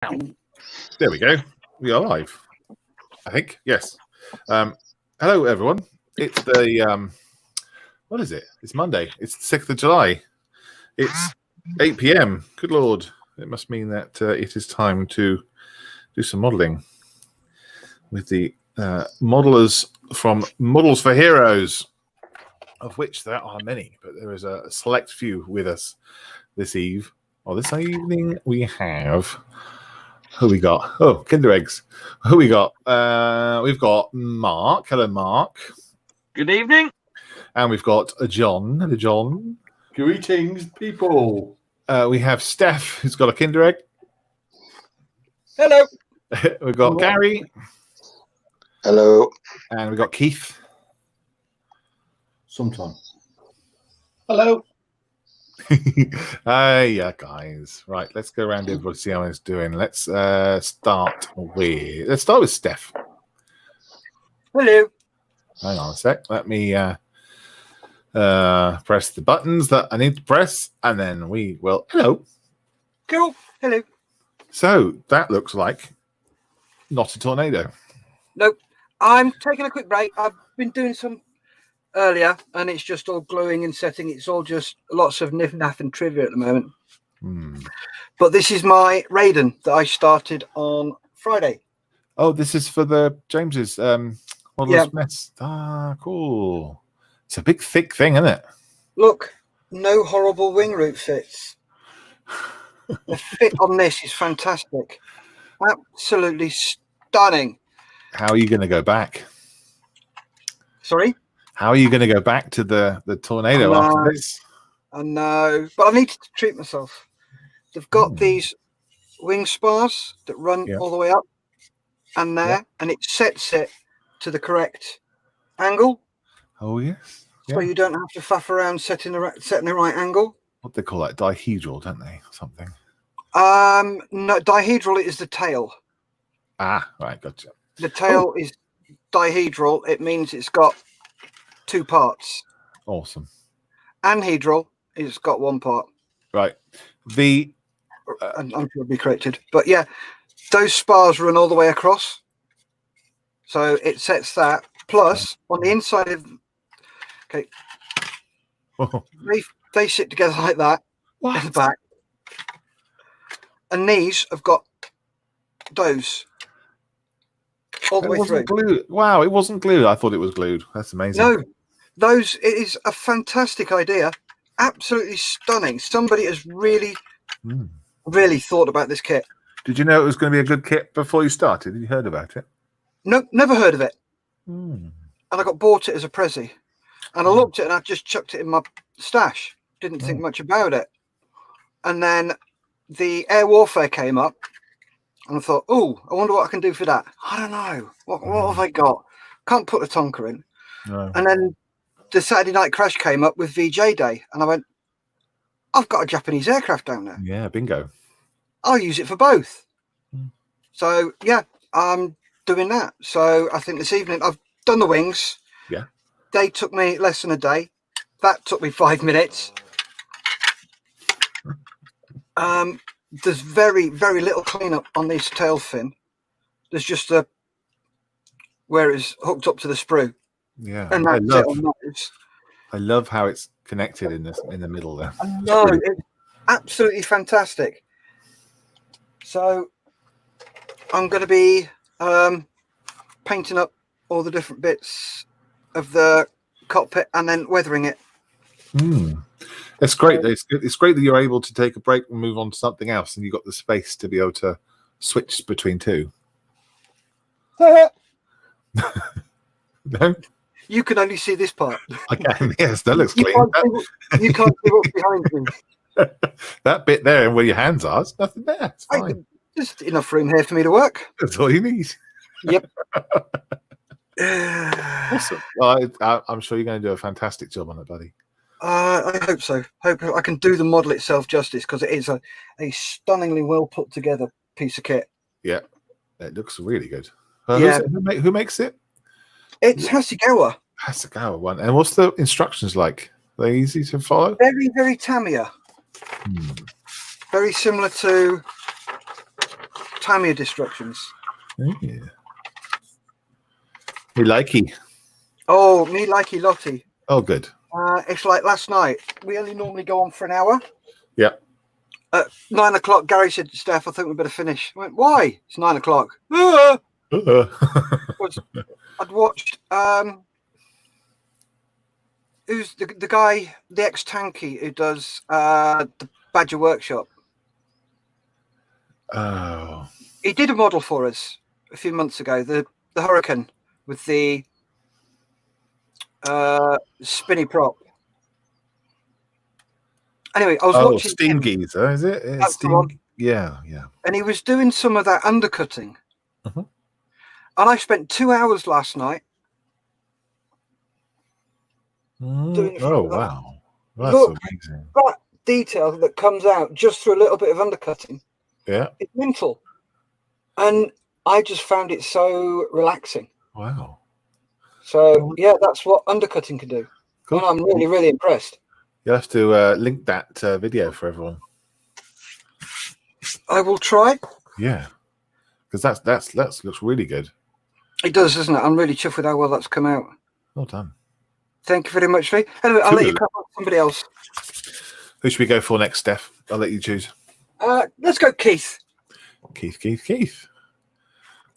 There we go. We are live. I think. Yes. Hello, everyone. It's the what is it? It's Monday. It's the 6th of July. It's 8 p.m. Good Lord. It must mean that it is time to do some modeling with the modelers from Models for Heroes, of which there are many, but there is a select few with us this evening. We have. Who we got? Oh, Kinder Eggs. Who we got? We've got Mark. Hello, Mark. Good evening. And we've got John. Hello, John. Greetings, people. We have Steph, who's got a Kinder Egg. Hello. We've got Gary. Hello. And we've got Keith. Sometime. Hello. Yeah, guys. Right, let's go around everybody, see how it's doing. Let's start with Steph. Hello. Hang on a sec. Let me press the buttons that I need to press, and then we will. Hello. Cool. Hello. So that looks like not a tornado. Nope. I'm taking a quick break. I've been doing some earlier, and it's just all gluing and setting. It's all just lots of niff-naff and trivia at the moment. But this is my Raiden that I started on Friday. Oh, this is for the James's Model's Mess. Ah, cool. It's a big, thick thing, isn't it? Look, no horrible wing root fits. The fit on this is fantastic. Absolutely stunning. How are you going to go back? Sorry? How are you going to go back to the tornado after this? I know, but I need to treat myself. They've got these wing spars that run all the way up and there, and it sets it to the correct angle. Oh, yes. So you don't have to faff around setting the right angle. What they call that? Dihedral, don't they? Or something. No, dihedral is the tail. Ah, right, gotcha. The tail is dihedral. It means it's got 2 parts. Awesome. Anhedral, it's got 1 part. Right. I'm sure it'll be corrected. But yeah, those spars run all the way across. So it sets that. Plus, on the inside of... Okay. They sit together like that. In the back. And these have got those all the way through. Glued. Wow, it wasn't glued. I thought it was glued. That's amazing. No, it is a fantastic idea. Absolutely stunning. Somebody has really thought about this kit. Did you know it was going to be a good kit before you started? Had you heard about it? No, never heard of it. And I got bought it as a Prezi. And I looked at it and I just chucked it in my stash. Didn't think much about it. And then the Air Warfare came up. And I thought, oh, I wonder what I can do for that. I don't know. What have I got? Can't put a Tonka in. No. And then the Saturday Night Crash came up with VJ Day. And I went, I've got a Japanese aircraft down there. Yeah, bingo. I'll use it for both. So, yeah, I'm doing that. So I think this evening I've done the wings. Yeah. They took me less than a day. That took me 5 minutes. There's very, very little cleanup on this tail fin. There's just where it's hooked up to the sprue. Yeah, and that's it on those. I love how it's connected in the middle there. No, it's absolutely fantastic. So I'm going to be painting up all the different bits of the cockpit and then weathering it. It's great. It's great that you're able to take a break and move on to something else, and you've got the space to be able to switch between two. No? You can only see this part. I can, yes, that looks clean. You can't see what's behind me. That bit there where your hands are, there's nothing there. It's fine. Just enough room here for me to work. That's all you need. Yep. Awesome. Well, I'm sure you're going to do a fantastic job on it, buddy. I hope so. Hope I can do the model itself justice, because it is a stunningly well put together piece of kit. Yeah, it looks really good. Yeah. Who makes it? It's Hasegawa. Hasegawa one. And what's the instructions like? Are they easy to follow? Very, very Tamiya. Very similar to Tamiya Destructions. Yeah. Me likey. Oh, me likey Lottie. Oh, good. It's like last night. We only normally go on for an hour. Yeah. At 9 o'clock, Gary said, Steph, I think we better finish. I went, why? It's 9 o'clock. I'd watched who's the guy, the ex-tanky who does the Badger Workshop. Oh. He did a model for us a few months ago, the Hurricane with the spinny prop. Anyway, I was watching Steam him. Geezer, is it? That's the one. Yeah, yeah. And he was doing some of that undercutting. Mhm. And I spent 2 hours last night doing Oh, wow. That's Look, amazing. that detail that comes out just through a little bit of undercutting. Yeah. It's mental. And I just found it so relaxing. Wow. So, yeah, that's what undercutting can do. Cool. And I'm really, really impressed. You'll have to link that video for everyone. I will try. Yeah. Because that looks really good. It does, doesn't it? I'm really chuffed with how well that's come out. Well done. Thank you very much, Lee. Anyway, I'll let you crack on with somebody else. Who should we go for next, Steph? I'll let you choose. Let's go, Keith. Keith.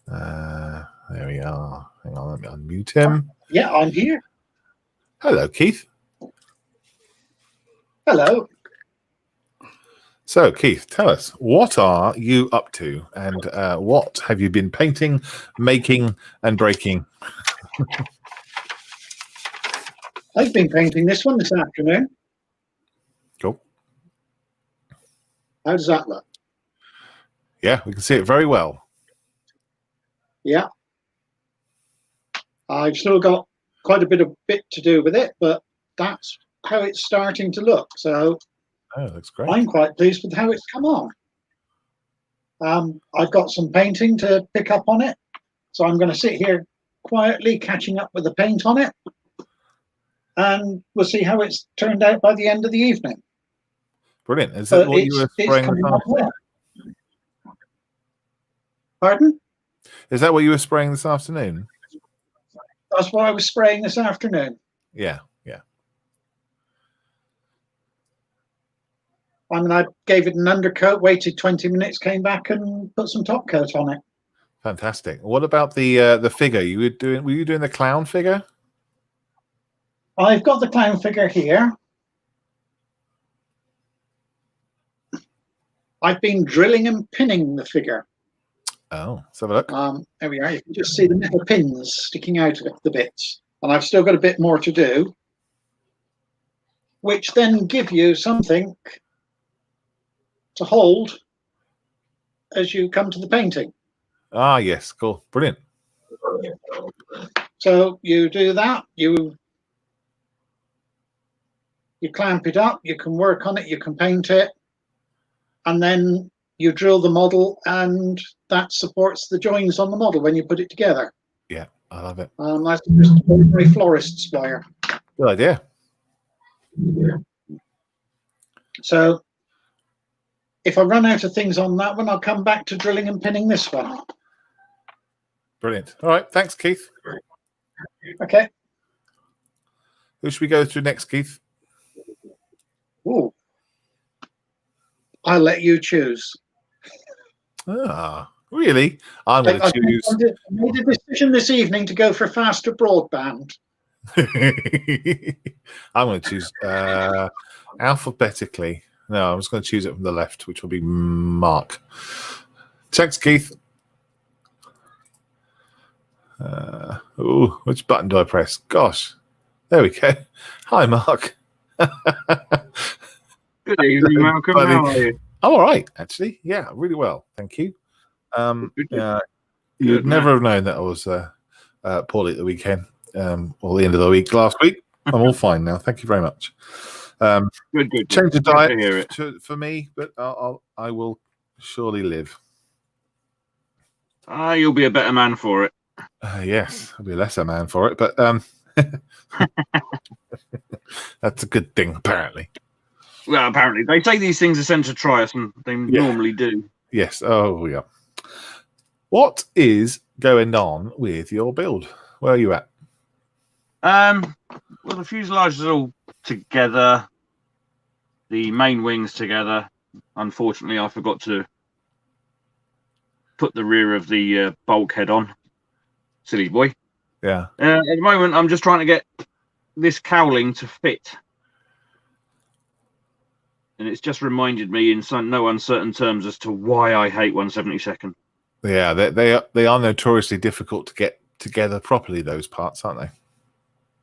There we are. Hang on, let me unmute him. Yeah, I'm here. Hello, Keith. Hello. So, Keith, tell us, what are you up to, and what have you been painting, making, and breaking? I've been painting this one this afternoon. Cool. How does that look? Yeah, we can see it very well. Yeah. I've still got quite a bit to do with it, but that's how it's starting to look. So Oh, that's great. I'm quite pleased with how it's come on. I've got some painting to pick up on it. So I'm going to sit here quietly catching up with the paint on it. And we'll see how it's turned out by the end of the evening. Brilliant. Is that what you were spraying coming this on afternoon? well. Pardon? Is that what you were spraying this afternoon? That's what I was spraying this afternoon. Yeah. I mean, I gave it an undercoat, waited 20 minutes, came back and put some top coat on it. Fantastic. What about the figure you were doing? Were you doing the clown figure? I've got the clown figure here. I've been drilling and pinning the figure. Oh, let's have a look. There we are. You can just see the metal pins sticking out of the bits. And I've still got a bit more to do, which then give you something to hold as you come to the painting. Ah, yes, cool. Brilliant. So you do that, you clamp it up, you can work on it, you can paint it, and then you drill the model, and that supports the joins on the model when you put it together. Yeah, I love it. That's just a ordinary florist's wire. Good idea. So if I run out of things on that one, I'll come back to drilling and pinning this one. Brilliant. All right, thanks, Keith. Okay. Who should we go through next, Keith? Ooh. I'll let you choose. Ah, really? I'm going to choose. I made a decision this evening to go for faster broadband. I'm going to choose alphabetically. No, I'm just going to choose it from the left, which will be Mark. Thanks, Keith. Which button do I press? Gosh, there we go. Hi, Mark. Good evening, Malcolm. How are you? I'm all right, actually. Yeah, really well. Thank you. You'd never have known that I was poorly at the weekend or the end of the week last week. I'm all fine now. Thank you very much. Good. Change the Glad to hear diet it. for me, but I will surely live. You'll be a better man for it. Yes, I'll be a lesser man for it, but that's a good thing, apparently. Well, apparently they say these things are sent to try us, and they normally do. Yes. Oh, yeah. What is going on with your build? Where are you at? Well, the fuselage is all together. The main wings together. Unfortunately, I forgot to put the rear of the bulkhead on. Silly boy. Yeah. At the moment, I'm just trying to get this cowling to fit. And it's just reminded me in no uncertain terms as to why I hate 172nd. Yeah, they are notoriously difficult to get together properly, those parts, aren't they?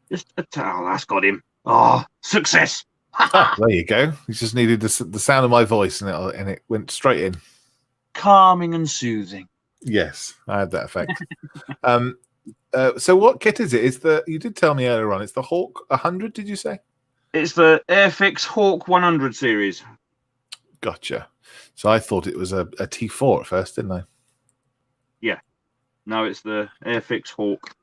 Just that's got him. Oh, success! There you go. You just needed the sound of my voice, and it went straight in. Calming and soothing. Yes, I had that effect. So what kit is it? You did tell me earlier on. It's the Hawk 100. Did you say? It's the Airfix Hawk 100 series. Gotcha. So I thought it was a T4 at first, didn't I? Yeah. No, it's the Airfix Hawk.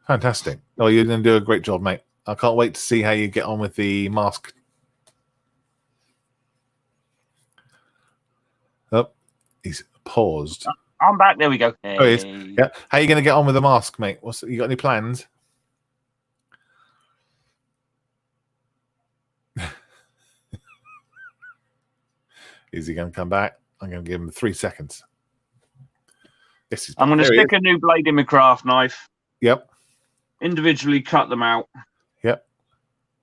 Fantastic. Oh, you're going to do a great job, mate. I can't wait to see how you get on with the mask. Oh, he's paused. I'm back. There we go. Hey. Oh, he is. Yeah. How are you going to get on with the mask, mate? You got any plans? Is he going to come back? I'm going to give him 3 seconds. Yes, I'm going to stick a new blade in my craft knife. Yep. Individually cut them out. Yep.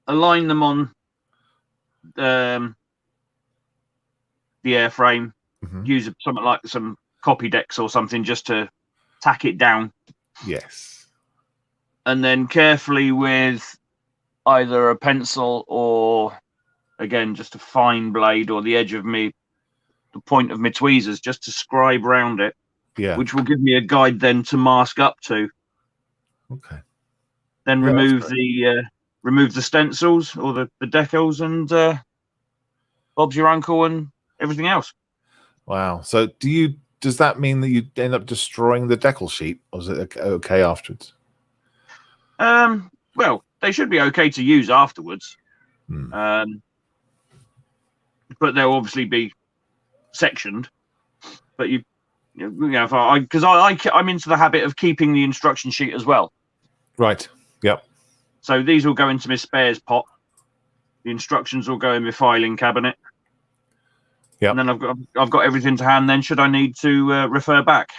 Align them on the airframe. Mm-hmm. Use something like some copy decks or something just to tack it down. Yes. And then carefully with either a pencil or, again, just a fine blade or the edge of the point of my tweezers, just to scribe round it. Yeah. Which will give me a guide then to mask up to. Okay. Then remove the stencils or the decals and Bob's your uncle and everything else. Wow. So does that mean that you end up destroying the decal sheet, or is it okay afterwards? Well, they should be okay to use afterwards. Hmm. But they'll obviously be sectioned. But because I'm into the habit of keeping the instruction sheet as well. Right. Yep. So these will go into my spares pot. The instructions will go in my filing cabinet. Yeah. And then I've got everything to hand. Then should I need to refer back?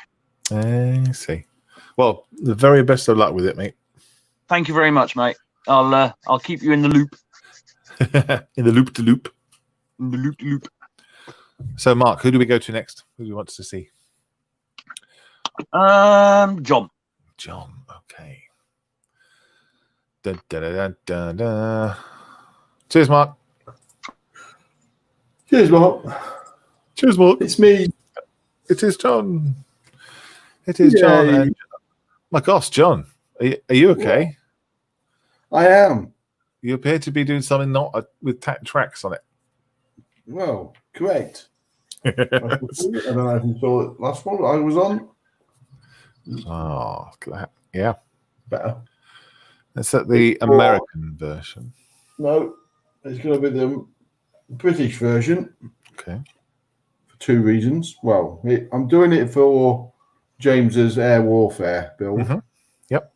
I see. Well, the very best of luck with it, mate. Thank you very much, mate. I'll keep you in the loop. In the loop to loop. In the loop to loop. So, Mark, who do we go to next? Who do you want to see? John. John. Okay. Da, da, da, da, da. Cheers, Mark. Cheers, Mark. Cheers, Mark. It's me. It is John. It is John. And, my gosh, John, are you okay? I am. You appear to be doing something not with tracks on it. Well, correct. I don't know if you saw it last one I was on. Oh, yeah. Better. Is that the American version? No, it's going to be the British version. Okay. For 2 reasons. Well, I'm doing it for James's air warfare build. Mm-hmm. Yep.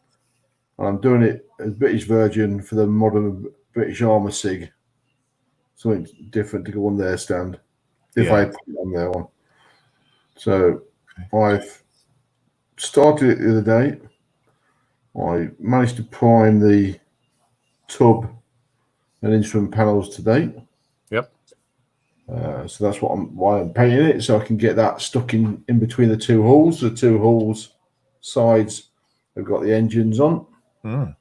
And I'm doing it as British version for the modern British Armour SIG. Something different to go on their stand. If I put it on their one. So I've started it the other day. I managed to prime the tub and instrument panels today. Yep. So that's why I'm painting it, so I can get that stuck in between the 2 hulls. The 2 hulls sides have got the engines on. Mm.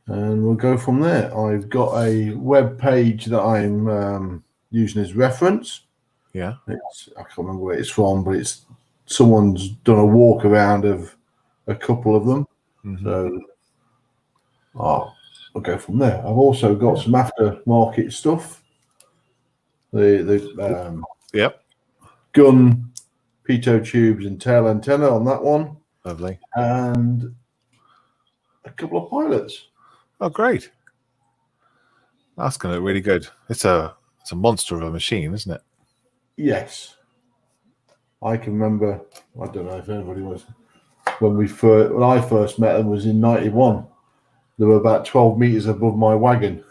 And we'll go from there. I've got a web page that I'm using as reference. Yeah. I can't remember where it's from, but someone's done a walk around of a couple of them. Mm-hmm. So I'll go from there. I've also got some aftermarket stuff. The Yep. gun, pitot tubes, and tail antenna on that one. Lovely. And a couple of pilots. Oh, great. That's going to look really good. It's a monster of a machine, isn't it? Yes. I can remember. I don't know if anybody was when I first met them was in '91. They were about 12 meters above my wagon.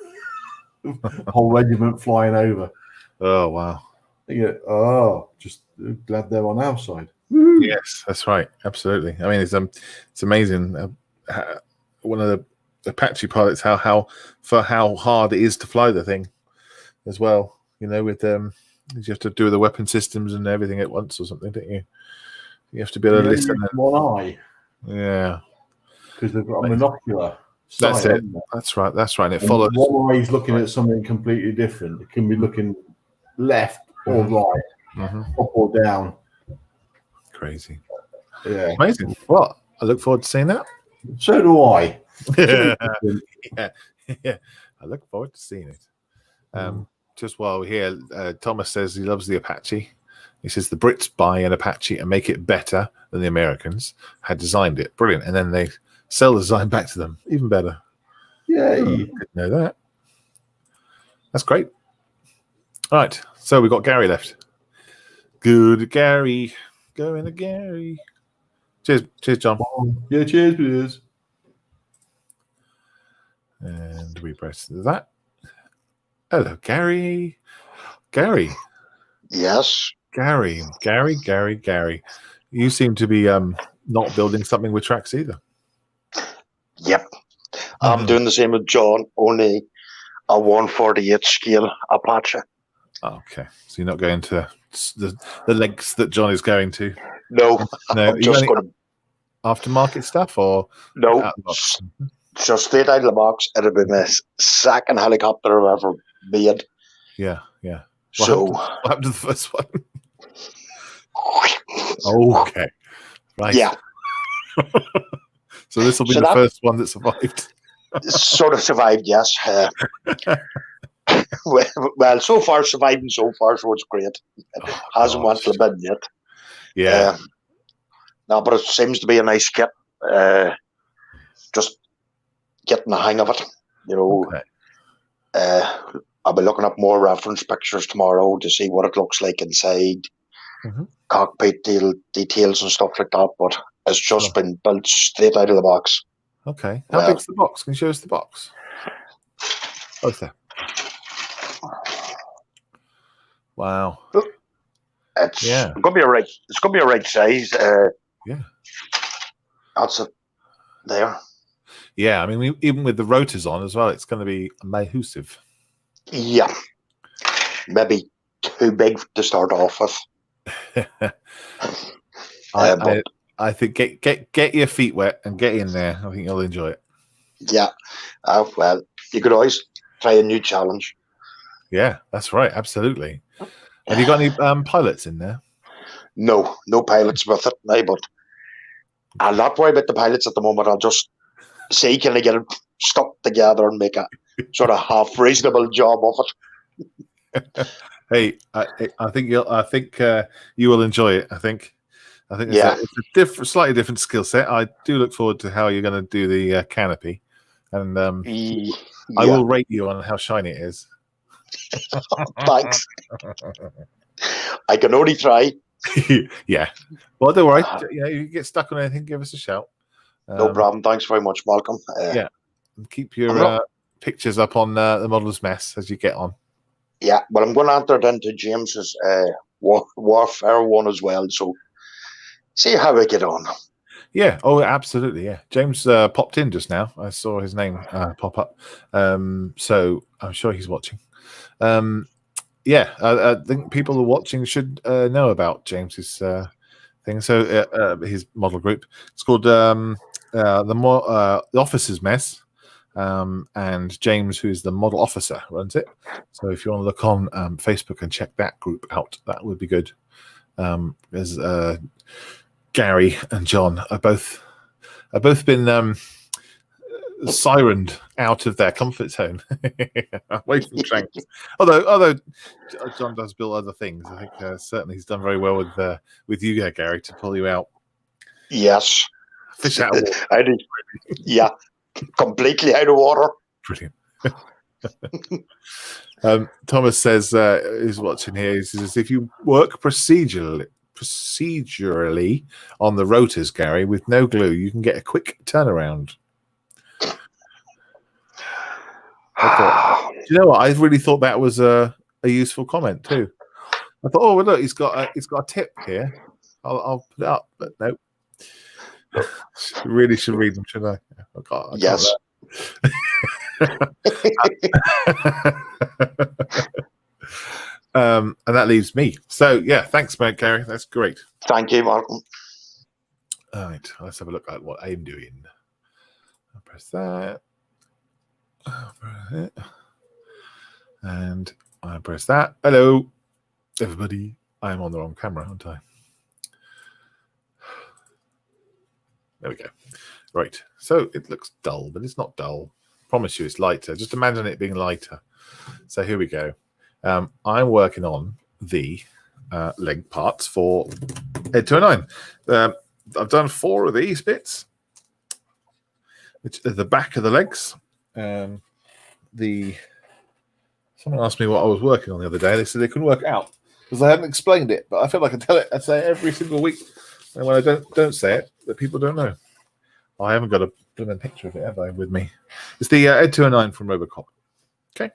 Whole regiment flying over. Oh wow. Just glad they're on our side. Yes, that's right. Absolutely. I mean, it's amazing. One of the Apache pilots, how hard it is to fly the thing, as well. You know, with you have to do the weapon systems and everything at once or something, don't you? You have to be able to listen. One eye. Yeah. Because they've got a monocular. That's sight, it. That's right. That's right. And it and follows. one eye is looking at something completely different. It can be looking left or right, up or down. Crazy. Yeah. Amazing. Well, I look forward to seeing that. So do I. Yeah. I look forward to seeing it. Just while we're here, Thomas says he loves the Apache. He says the Brits buy an Apache and make it better than the Americans had designed it. Brilliant. And then they sell the design back to them. Even better. Yeah. Didn't know that. That's great. All right. So we've got Gary left. Good Gary. Going to Gary. Cheers, John. Yeah, cheers, please. And we press that. Hello, Gary. Gary. Yes. Gary. You seem to be not building something with tracks either. Yep. I'm doing the same with John, only a 1/48 scale Apache. Okay. So you're not going to the lengths that John is going to? No. I'm just going to aftermarket stuff or no, just straight out of the box. It'll be my second helicopter I've ever made. Yeah. What happened to the first one? Okay. Right. Yeah. So this will be the first one that survived. Sort of survived, yes. Well, so far surviving so far, so it's great. Hasn't went to the bin yet. Yeah. No, but it seems to be a nice kit. Just getting the hang of it, you know. Okay. I'll be looking up more reference pictures tomorrow to see what it looks like inside, cockpit details and stuff like that. But it's just been built straight out of the box. Okay. How big's the box? Can you show us the box? Oh, there. Wow. It's gonna be a right. It's gonna be a right size. Yeah. That's it. There. Yeah, I mean, even with the rotors on as well, it's going to be massive. Yeah. Maybe too big to start off with. I think get your feet wet and get in there. I think you'll enjoy it. Yeah. Well, you could always try a new challenge. Yeah, that's right. Absolutely. Have you got any pilots in there? No pilots with it now, but I'll not worry about the pilots at the moment. I'll just see can I get it stuck together and make a sort of half reasonable job of it. Hey, I think you will enjoy it. I think it's a slightly different skill set. I do look forward to how you're going to do the canopy, and I will rate you on how shiny it is. Thanks. I can only try. Yeah. Well, don't worry. You get stuck on anything, give us a shout. No problem. Thanks very much, Malcolm. And keep your pictures up on the Modeller's Mess as you get on. Yeah, but I'm going to enter it into James's Warfare one as well. So see how we get on. Yeah. Oh, absolutely. Yeah. James popped in just now. I saw his name pop up. So I'm sure he's watching. I think people who are watching should know about James's thing. So his model group. It's called the Officer's Mess. And James, who's the model officer, runs it. So if you want to look on Facebook and check that group out, that would be good. There's Gary and John are both been sirened out of their comfort zone, away from Tranks. Although John does build other things, I think certainly he's done very well with you there, Gary, to pull you out. Yes, fish out of water. Yeah, completely out of water. Brilliant. Thomas says he's watching here. He says if you work procedurally procedurally on the rotors, Gary, with no glue, you can get a quick turnaround. Do you know what? I really thought that was a useful comment too. I thought, oh, well, look, he's got a tip here. I'll put it up, but no. Really should read them, shouldn't I? I Yes. And that leaves me. So yeah, thanks, mate, Gary. That's great. Thank you, Malcolm. All right, let's have a look at what I'm doing. I'll press that. I'll press it. And I press that. Hello, everybody. I'm on the wrong camera, aren't I? There we go. Right. So it looks dull, but it's not dull. Promise you it's lighter. Just imagine it being lighter. So here we go. I'm working on the leg parts for Ed 209. I've done 4 of these bits, which are the back of the legs. Someone asked me what I was working on the other day. They said they couldn't work it out because I hadn't explained it, but I feel like I tell it. I say it every single week, and when I don't say it, that people don't know. I haven't got a picture of it, have I, with me? It's the Ed 209 from Robocop. Okay.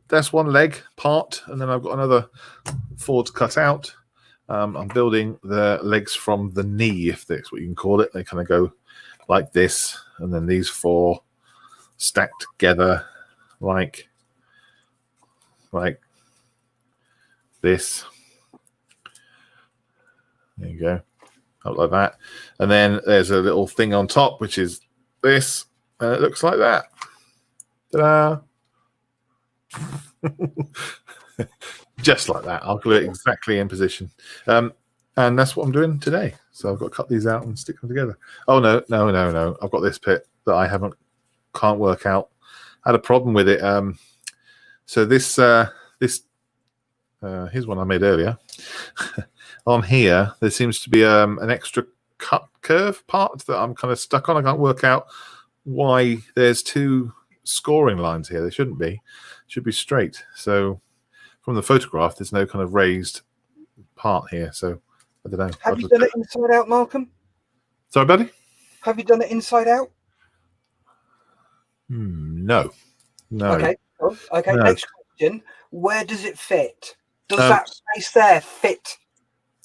That's one leg part, and then I've got another 4 to cut out. I'm building the legs from the knee, if that's what you can call it. They kind of go like this, and then these 4 stacked together like this. There you go. Up like that. And then there's a little thing on top, which is this. And it looks like that. Ta-da! Just like that. I'll glue it exactly in position. And that's what I'm doing today. So I've got to cut these out and stick them together. Oh, no. I've got this bit that I can't work out. I had a problem with it. So this here's one I made earlier. On here, there seems to be an extra cut curve part that I'm kind of stuck on. I can't work out why there's 2 scoring lines here. They shouldn't be. It should be straight. So from the photograph, there's no kind of raised part here. So I don't know. Have you done it inside out, Malcolm? Sorry, buddy? Have you done it inside out? No. Okay. Okay. No. Next question. Where does it fit? Does that space there fit?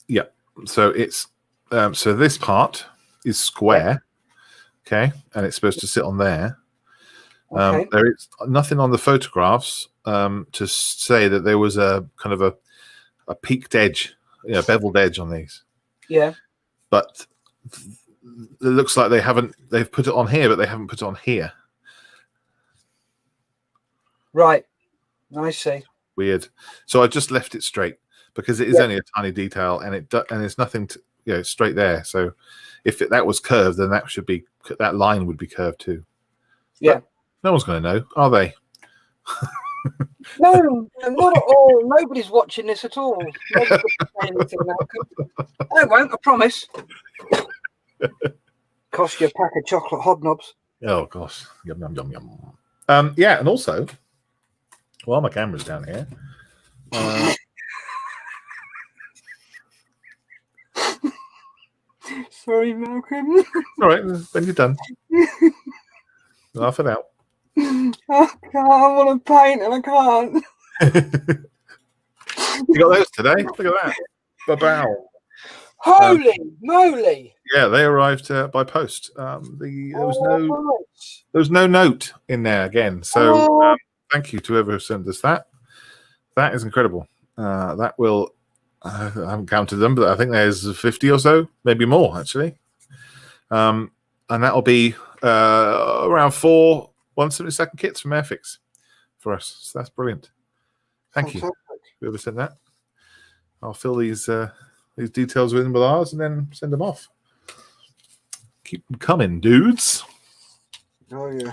Yeah. So it's so this part is square. Okay, and it's supposed to sit on there. Okay. There is nothing on the photographs to say that there was a kind of a peaked edge, beveled edge on these. Yeah. But it looks like they've put it on here, but they haven't put it on here. Right. I see. Weird. So I just left it straight because it is only a tiny detail, and it's nothing to straight there. So if that was curved, then that line would be curved too. Yeah. But no one's going to know, are they? No, not at all. Nobody's watching this at all. Nobody's saying anything, Malcolm. I won't. I promise. Cost you a pack of chocolate hobnobs. Oh gosh, yum yum yum yum. Yeah, and also, while my camera's down here, Sorry, Malcolm. all right, when you're done, laugh it out. I want to paint and I can't. You got those today? Look at that. Ba-bow. Holy moly! Yeah, they arrived by post. There was no note in there again. So thank you to whoever sent us that. That is incredible. That will. I haven't counted them, but I think there's 50 or so, maybe more actually. And that'll be around 4 1/72 kits from Airfix for us. So that's brilliant. Thank you. Whoever sent that. I'll fill these details with ours and then send them off. Keep them coming, dudes. Oh yeah.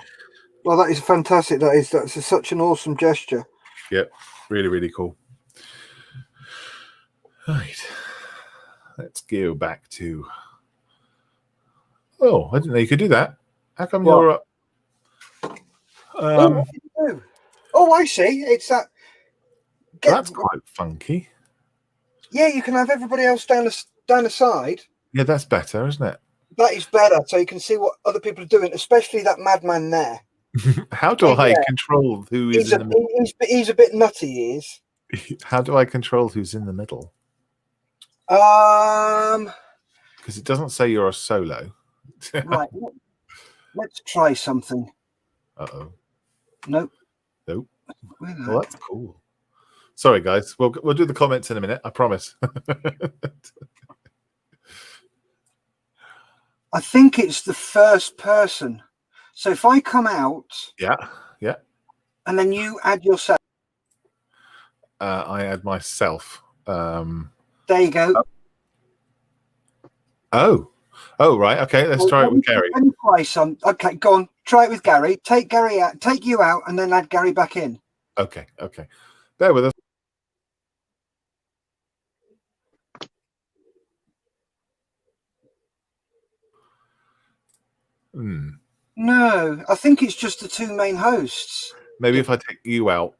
Well, that is fantastic. That's such an awesome gesture. Yep, really, really cool. Right. Let's go back to. Oh, I didn't know you could do that. How come you're up? What did you do? Oh, I see. It's that. That's quite funky. Yeah, you can have everybody else down the side. Yeah, that's better, isn't it? That is better, so you can see what other people are doing, especially that madman there. How do I control who is in the middle? He's a bit nutty, he is. How do I control who's in the middle? Because it doesn't say you're a solo. Right. Let's try something. Uh-oh. Nope. Well, that's cool. Sorry, guys. We'll do the comments in a minute. I promise. I think it's the first person. So if I come out, yeah, and then you add yourself. I add myself. There you go. Oh, right. Okay, let's try it with Gary. Let me try some. Okay, go on. Try it with Gary. Take Gary out. Take you out, and then add Gary back in. Okay. Bear with us. No, I think it's just the two main hosts. Maybe if I take you out.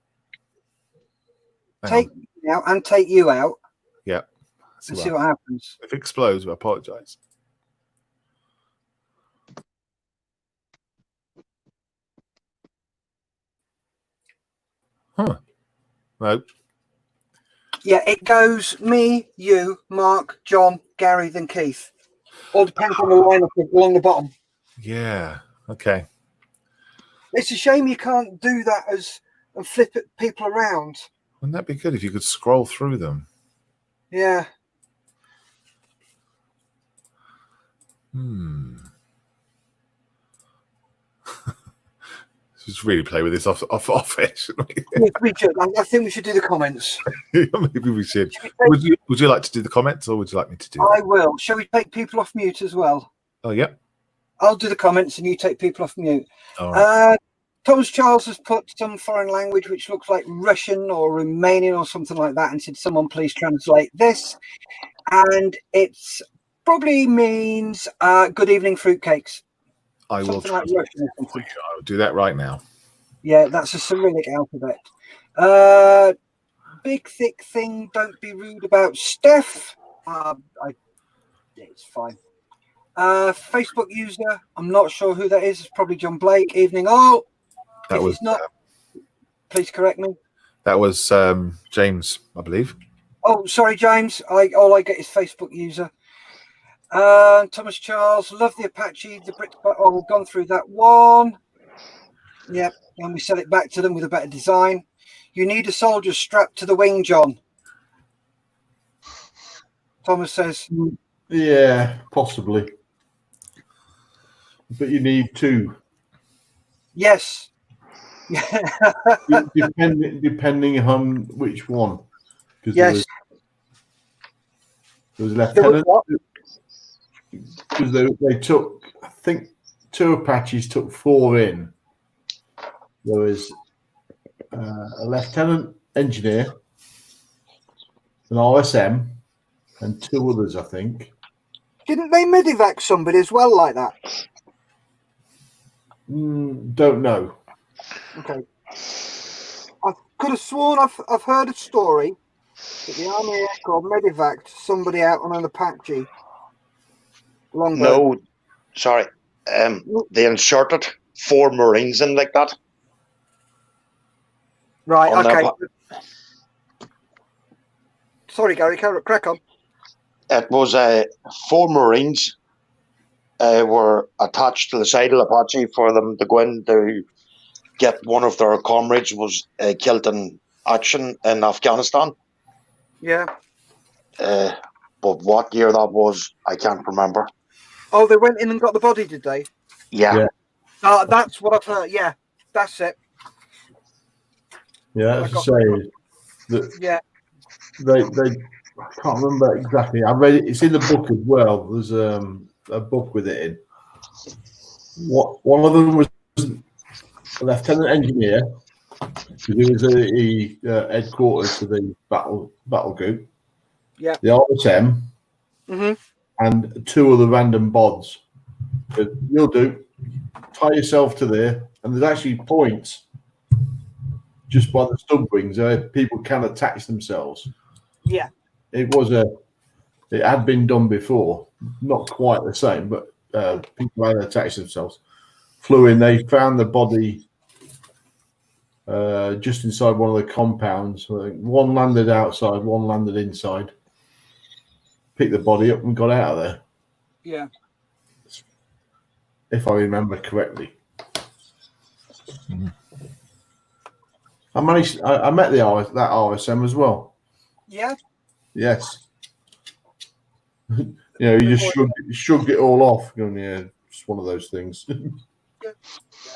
Take me out and take you out. Yeah. See what happens. If it explodes, I apologize. Huh. No. Yeah, it goes me, you, Mark, John, Gary, then Keith. All depends on the lineup along the bottom. Yeah. Okay. It's a shame you can't do that and flip people around. Wouldn't that be good if you could scroll through them? Yeah. Just really play with this off it, shouldn't we? We should. I think we should do the comments. Maybe we should. Would you like to do the comments, or would you like me to do I will. Shall we take people off mute as well? Oh, yeah. I'll do the comments and you take people off mute. All right. Thomas Charles has put some foreign language which looks like Russian or Romanian or something like that and said, someone please translate this. And it's probably means good evening fruitcakes. I will try. Like I will do that right now. Yeah, that's a Cyrillic alphabet. Big thick thing. Don't be rude about Steph. It's fine. Facebook user. I'm not sure who that is. It's probably John Blake. Evening all. That was not. Please correct me. That was James, I believe. Oh, sorry, James. All I get is Facebook user. Thomas Charles, love the Apache, the Brit. Oh, we've gone through that one. Yep, and we sell it back to them with a better design. You need a soldier strapped to the wing, John. Thomas says. Yeah, possibly. But you need two. Yes. depending on which one. Yes. There was a lieutenant. Because they took, I think, 2 Apaches took 4 in. There was a lieutenant engineer, an RSM, and 2 others, I think. Didn't they medevac somebody as well like that? Don't know. Okay. I could have sworn I've heard a story that the Army Air Corps medevaced somebody out on an Apache. No, sorry. They inserted 4 Marines in like that. Right, okay. Sorry, Gary, crack on. It was 4 Marines were attached to the side of the Apache for them to go in to get one of their comrades was killed in action in Afghanistan. Yeah. But what year that was, I can't remember. Oh, they went in and got the body, did they? Yeah. That's what I've heard. Yeah, that's it. Yeah, that's to say that. Yeah. They I can't remember exactly. I read it. It's in the book as well. There's a book with it in. One of them was a lieutenant engineer. He was the headquarters to the battle group. Yeah. The RSM. Mm-hmm. And 2 of the random bods. But you'll do. Tie yourself to there, and there's actually points just by the stub wings where people can attach themselves. Yeah. it had been done before, not quite the same, but people had attached themselves, flew in. They found the body just inside one of the compounds. One landed outside, one landed inside. Picked the body up and got out of there. Yeah. If I remember correctly. I met that RSM as well. Yeah. Yes. You just shrugged it all off. Going, yeah, just one of those things. Yeah,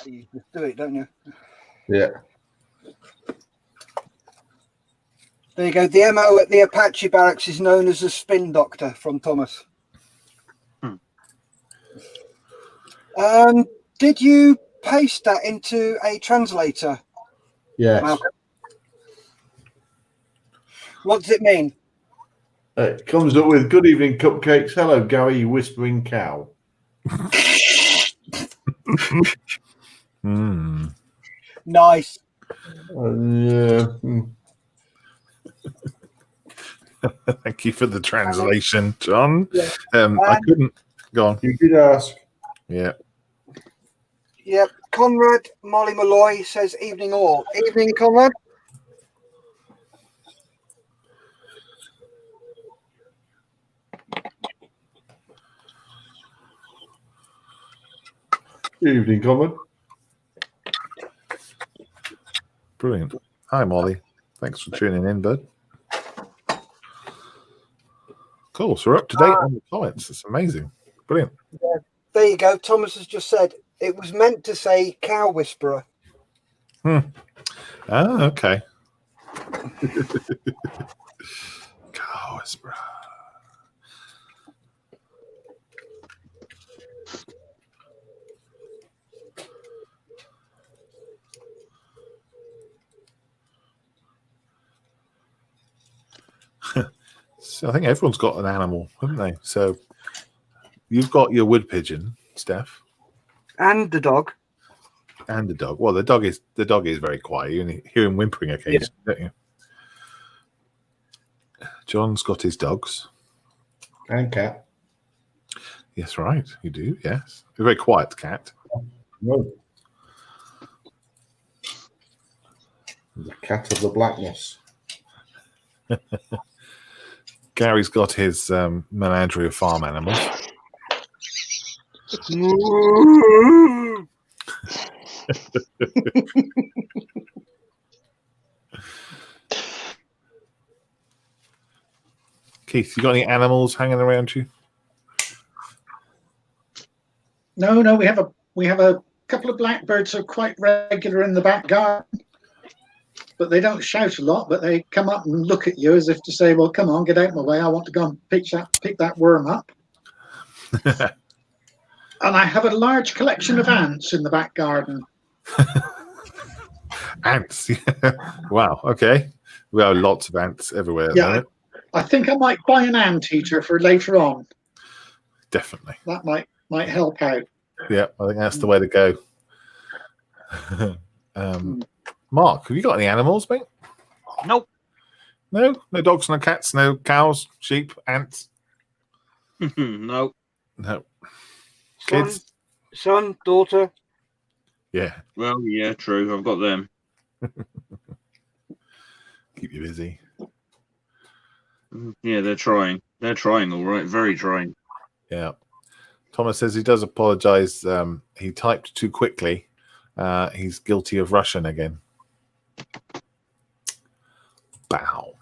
you just do it, don't you? Yeah. There you go. The MO at the Apache barracks is known as the Spin Doctor from Thomas. Did you paste that into a translator? Yes. Malcolm? What does it mean? It comes up with "Good evening, cupcakes. Hello, Gary, you whispering cow." Nice. Yeah. Thank you for the translation, John. Yeah. I couldn't go on. You did ask. Yeah. Yep. Conrad Molly Malloy says, "Evening all." Evening, Conrad. Good evening, Conrad. Brilliant. Hi, Molly. Thanks for tuning in, bud. Cool. So we're up to date on the comments. It's amazing. Brilliant. Yeah. There you go. Thomas has just said it was meant to say cow whisperer. Okay. Cow whisperer. So I think everyone's got an animal, haven't they? So you've got your wood pigeon, Steph, And the dog. and the dog. Well, the dog is very quiet. You only hear him whimpering occasionally, don't you? John's got his dogs. And cat. Yes, right. You do. Yes, a very quiet cat. No. The cat of the blackness. Gary's got his menagerie of farm animals. Keith, you got any animals hanging around you? No, we have a couple of blackbirds who are quite regular in the back garden, but they don't shout a lot. But they come up and look at you as if to say, "Well, come on, get out of my way. I want to go and pick that worm up." And I have a large collection of ants in the back garden. Ants. Wow. Okay. We have lots of ants everywhere at the moment. I think I might buy an anteater for later on. Definitely. That might help out. Yeah, I think that's the way to go. Mark, have you got any animals, mate? Nope. No dogs, no cats, no cows, sheep, ants. No. Kids. Son, daughter. Yeah. Well, yeah, true. I've got them. Keep you busy. Yeah, they're trying. They're trying, all right. Very trying. Yeah. Thomas says he does apologize. He typed too quickly. He's guilty of Russian again. Bow.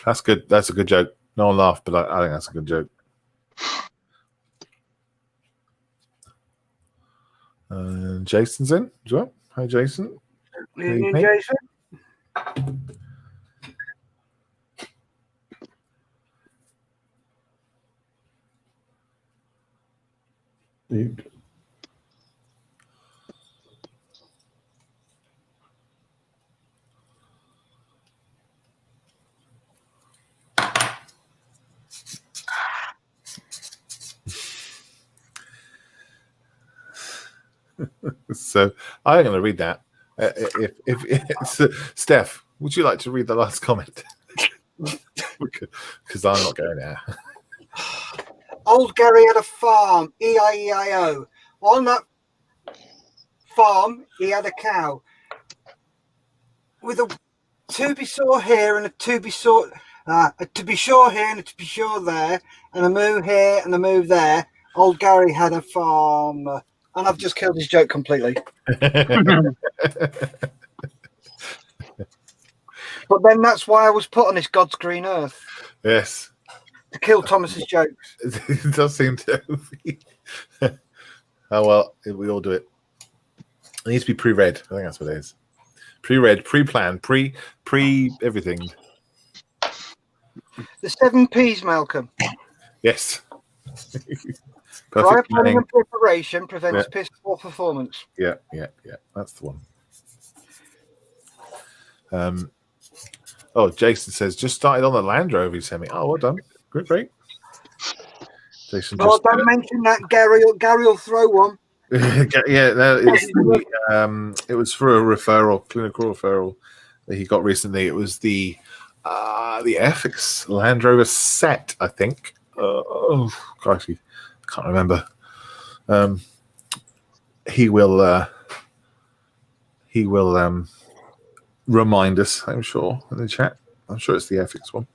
That's good. That's a good joke. No one laughed, but I think that's a good joke. Jason's in as well. Hi, Jason. Evening, Jason. So I'm going to read that. If Steph, would you like to read the last comment? Because I'm not going there. Old Gary had a farm, E-I-E-I-O. On that farm, he had a cow with a to be sure here and a to be sure here and a to be sure there, and a moo here and a moo there. Old Gary had a farm, and I've just killed his joke completely. But then that's why I was put on this God's green earth. Yes. To kill Thomas's jokes. It does seem to. Oh, well, we all do it. It needs to be pre-read. I think that's what it is. Pre-read, pre-planned, pre-everything. The 7 Ps, Malcolm. Yes. Prior Perfect planning planning. and preparation prevents piss poor performance. Yeah. That's the one. Oh, Jason says, just started on the Land Rover you sent me. Oh, well done. Great. Jason Oh, don't mention that, Gary. Gary will throw one. yeah, no, it was for a referral, clinical referral that he got recently. It was the Ethics Land Rover set, I think. Oh, gosh, I can't remember. He will remind us, I'm sure, in the chat. I'm sure it's the Ethics one.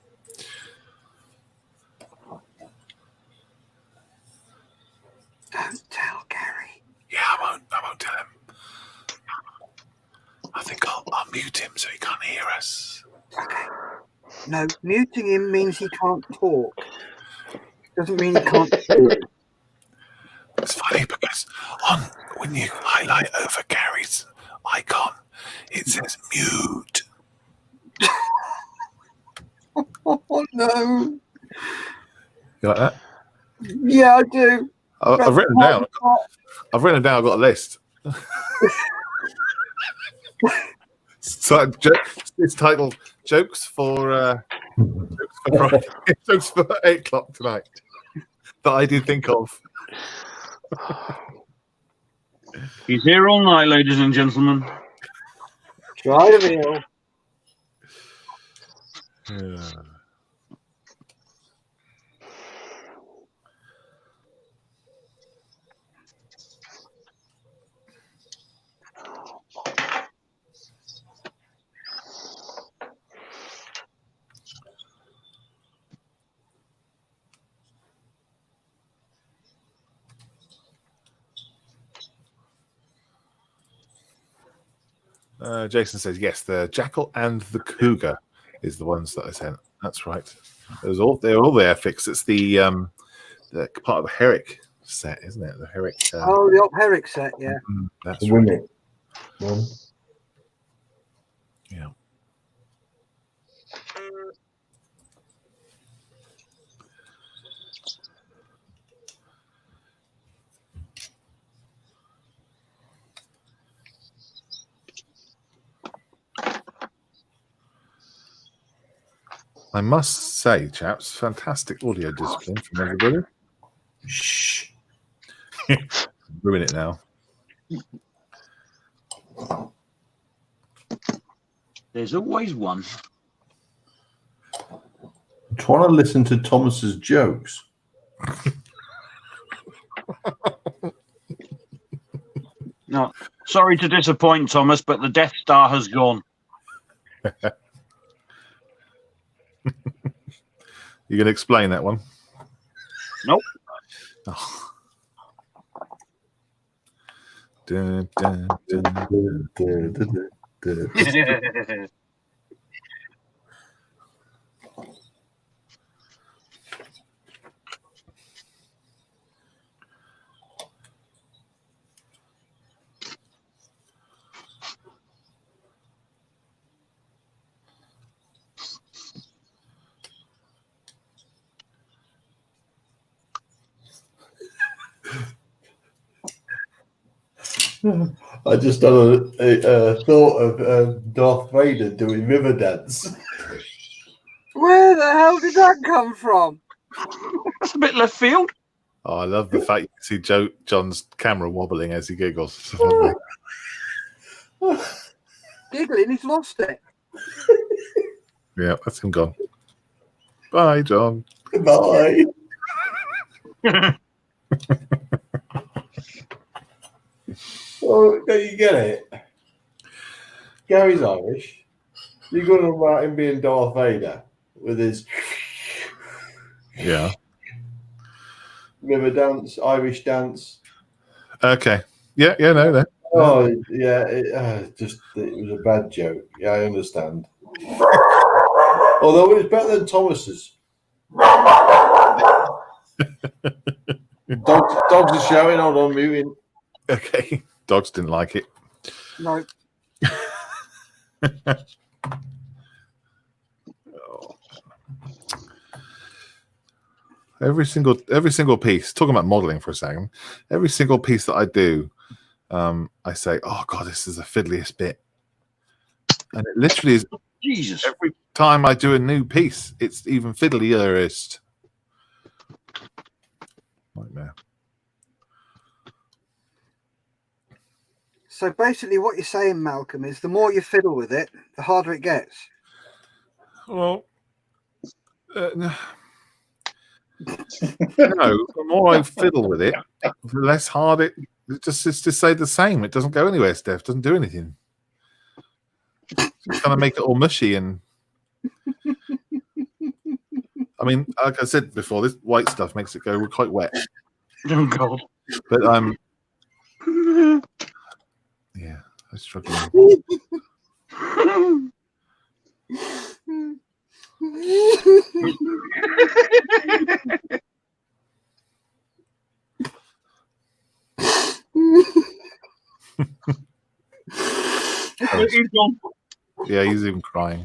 Don't tell Gary. Yeah, I won't tell him. I think I'll mute him so he can't hear us. Okay. No, muting him means he can't talk. Doesn't mean he can't talk. It's funny because when you highlight over Gary's icon, it says mute. Oh no. You like that? Yeah, I do. I've written them down. I've got a list. So it's titled "Jokes for Friday." Jokes for 8 o'clock tonight that I did think of. He's here all night, ladies and gentlemen. Try to be ill. Yeah. Jason says yes. The Jackal and the Cougar is the ones that I sent. That's right. They're all the Ethics. It's the part of the Herrick set, isn't it? The Herrick. The old Herrick set, yeah. That's right. Yeah. I must say, chaps, fantastic audio discipline from everybody. Shh. Ruin it now. There's always one. I'm trying to listen to Thomas's jokes. No, sorry to disappoint, Thomas, but the Death Star has gone. You can explain that one? Nope. Oh. Dun, dun, dun. I just done a thought of Darth Vader doing river dance. Where the hell did that come from? That's a bit left field. Oh, I love the fact you can see John's camera wobbling as he giggles. Giggling, he's lost it. Yeah, that's him gone. Bye, John. Goodbye. Oh, don't you get it? Gary's Irish. You're going on about him being Darth Vader with his river dance, Irish dance. Okay. Yeah, no. Oh, yeah, it was a bad joke. Yeah, I understand. Although it was better than Thomas's. Dogs are shouting. Hold on, moving. Okay. Dogs didn't like it. No. Every single piece. Talking about modeling for a second. Every single piece that I do, I say, "Oh God, this is the fiddliest bit," and it literally is. Jesus. Every time I do a new piece, it's even fiddliest. Nightmare. So basically, what you're saying, Malcolm, is the more you fiddle with it, the harder it gets. Well, no. The more I fiddle with it, the less hard it just stay the same. It doesn't go anywhere, Steph. Doesn't do anything. Just kind of make it all mushy and. I mean, like I said before, this white stuff makes it go quite wet. Oh God. But yeah, I'm struggling. Yeah, he's even crying.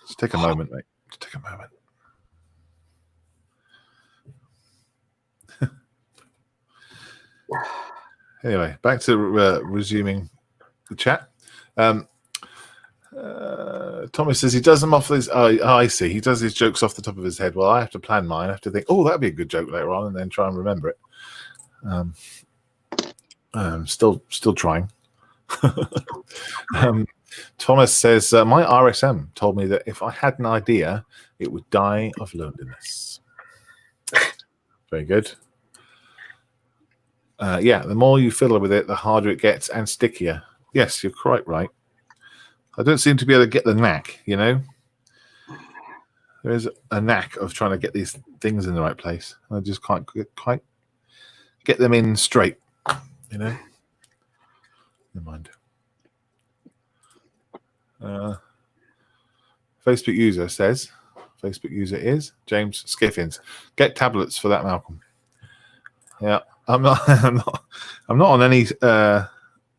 Just take a moment, mate. Just take a moment. Anyway, back to resuming the chat. Thomas says he does them off his. Oh, I see. He does his jokes off the top of his head. Well, I have to plan mine. I have to think, oh, that'd be a good joke later on, and then try and remember it. Still trying. Thomas says my RSM told me that if I had an idea, it would die of loneliness. Very good. Yeah, the more you fiddle with it, the harder it gets and stickier. Yes, you're quite right. I don't seem to be able to get the knack, you know? There is a knack of trying to get these things in the right place. I just can't quite get them in straight, you know? Never mind. Facebook user says, Facebook user is James Skiffins. Get tablets for that, Malcolm. Yeah, I'm not on any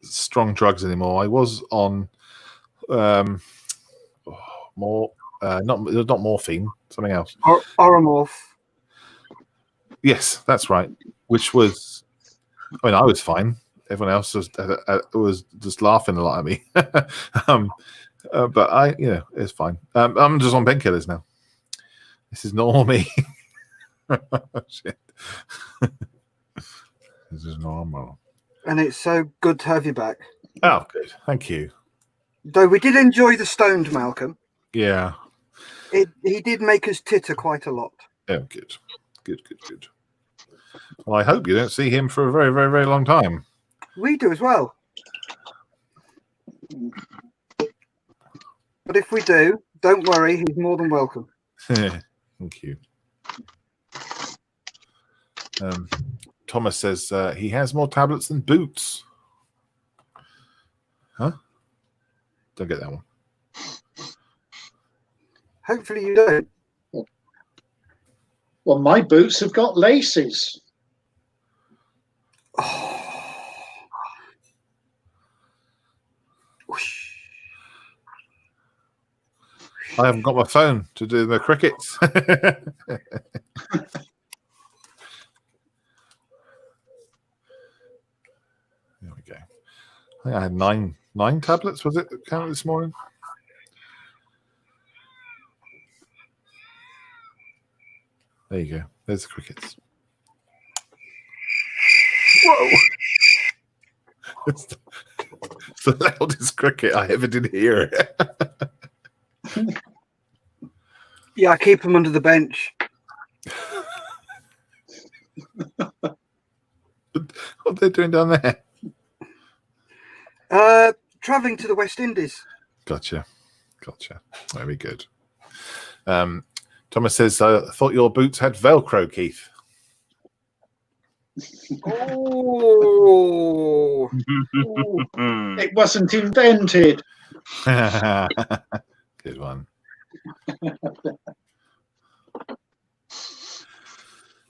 strong drugs anymore. I was on not morphine, something else. Oromorph. Yes, that's right. Which was, I mean, I was fine. Everyone else was just laughing a lot at me. But I, it's fine. I'm just on painkillers now. This is normal me. Shit. This is normal. And it's so good to have you back. Oh, good. Thank you. Though we did enjoy the stoned Malcolm. Yeah. He did make us titter quite a lot. Oh, good. Good. Well, I hope you don't see him for a very, very, very long time. We do as well. But if we do, don't worry, he's more than welcome. Thank you. Thomas says he has more tablets than boots. Huh? Don't get that one. Hopefully you don't. Well, my boots have got laces. I haven't got my phone to do the crickets. There we go. I think I had nine tablets, was it, counted this morning? There you go. There's the crickets. Whoa! the loudest cricket I ever did hear. Yeah, I keep them under the bench. What are they doing down there? Traveling to the West Indies. Gotcha. Very good. Thomas says, I thought your boots had Velcro, Keith. Oh, It wasn't invented. Good one.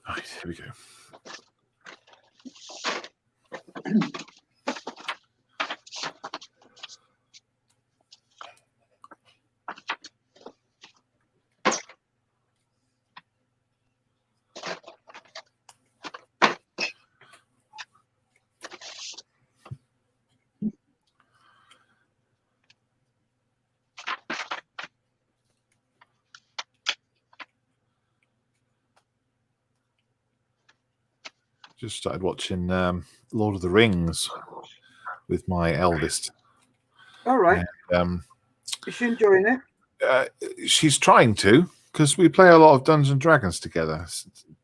Right, here we go. Just started watching Lord of the Rings with my eldest. all right. And, Is she enjoying it? she's trying to, because we play a lot of Dungeons and Dragons together.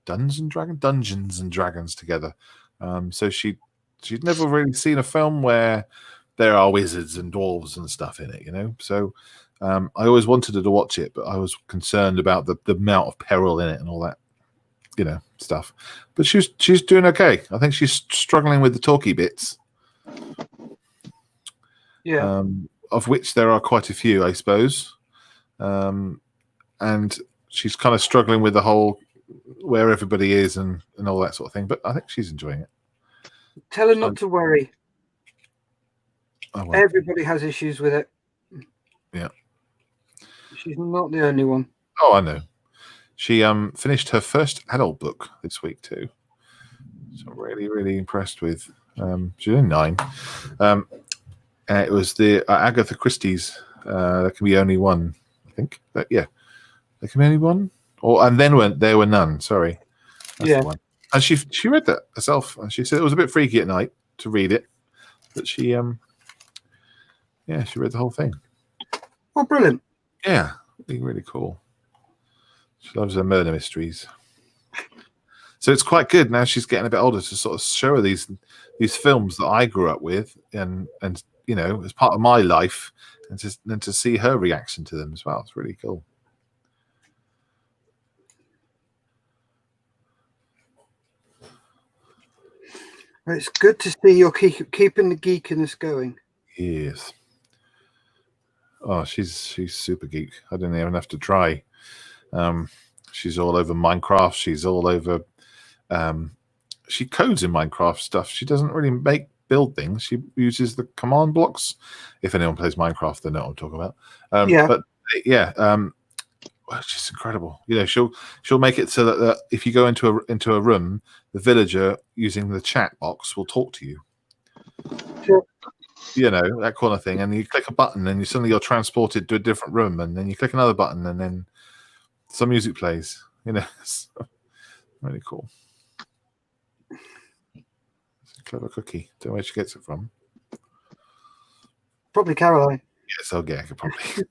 Dungeons and Dragons together. So she'd never really seen a film where there are wizards and dwarves and stuff in it, you know. So I always wanted her to watch it, but I was concerned about the amount of peril in it and all that, you know, stuff. But she's doing okay. I think she's struggling with the talky bits. Yeah. Of which there are quite a few, I suppose. And she's kind of struggling with the whole where everybody is and all that sort of thing. But I think she's enjoying it. Tell her not to worry. Oh, well. Everybody has issues with it. Yeah. She's not the only one. Oh, I know. She finished her first adult book this week too. So I'm really, really impressed with. She's only 9. It was the Agatha Christie's. There can be only one, I think. But yeah, there can be only one. And then there were none. Sorry, that's the one. And she read that herself, and she said it was a bit freaky at night to read it, but she she read the whole thing. Oh, brilliant! Yeah, really, really cool. She loves her murder mysteries. So it's quite good now. She's getting a bit older to sort of show her these films that I grew up with, and you know, as part of my life, and to see her reaction to them as well. It's really cool. It's good to see you're keeping the geekiness going. Yes. Oh, she's super geek. I didn't even have to try. She's all over Minecraft. She's all over. She codes in Minecraft stuff. She doesn't really build things. She uses the command blocks. If anyone plays Minecraft, they know what I'm talking about. But yeah, she's incredible. You know, she'll make it so that if you go into a room, the villager using the chat box will talk to you. Sure. You know, that kind of thing. And you click a button, and suddenly you're transported to a different room, and then you click another button, and then some music plays. You know, it's really cool. It's a clever cookie. Don't know where she gets it from. Probably Caroline. Yes, oh yeah, I could probably.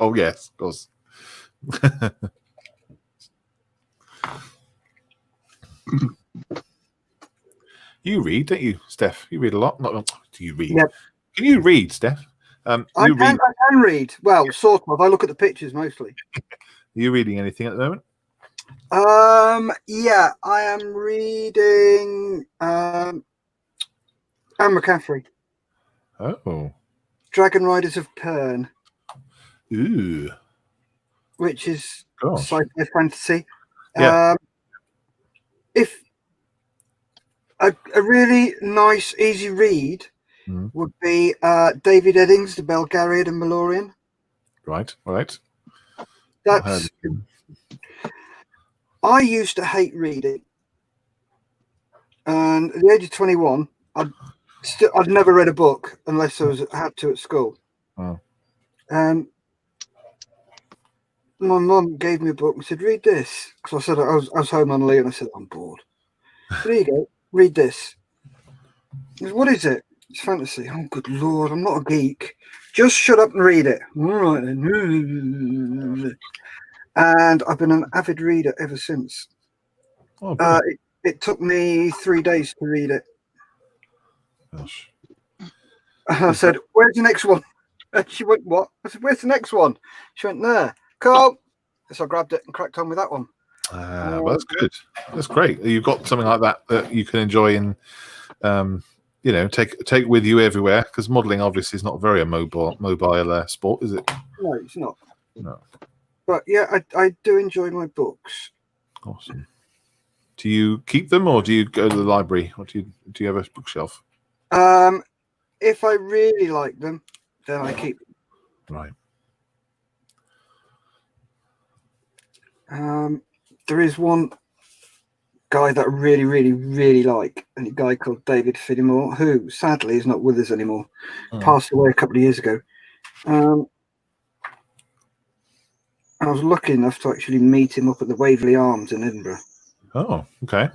Oh yes, of course. You read, don't you, Steph? You read a lot. Not do you read? Yep. Can you read, Steph? I can read. Well, sort of. I look at the pictures mostly. Are you reading anything at the moment? Yeah, I am reading Anne McCaffrey. Oh. Dragon Riders of Pern. Ooh. Which is Gosh. sci-fi fantasy. Yeah. If a really nice, easy read would be David Eddings, The Belgariad and Malorian. Right. That's. I used to hate reading, and at the age of 21, I'd never read a book unless I had to at school. Oh. And my mum gave me a book and said, "Read this," because I said I was home on leave, and I said, "I'm bored." There you go, read this. I said, "What is it?" It's fantasy. Oh, good lord! I'm not a geek. Just shut up and read it. All right then. And I've been an avid reader ever since. Oh, brilliant. It took me 3 days to read it. Gosh. And I said, "Where's the next one?" And she went, "What?" I said, "Where's the next one?" She went, "There." Cool. So I grabbed it and cracked on with that one. Well, that's good. That's great. You've got something like that you can enjoy and take with you everywhere, because modelling obviously is not very a mobile sport, is it? No, it's not. No. But yeah, I do enjoy my books. Awesome. Do you keep them, or do you go to the library, or do you have a bookshelf? If I really like them, then I keep them. Right. There is one guy that I really, really, really like, and a guy called David Fidimore, who sadly is not with us anymore. Passed away a couple of years ago. I was lucky enough to actually meet him up at the Waverley Arms in Edinburgh. Oh, okay.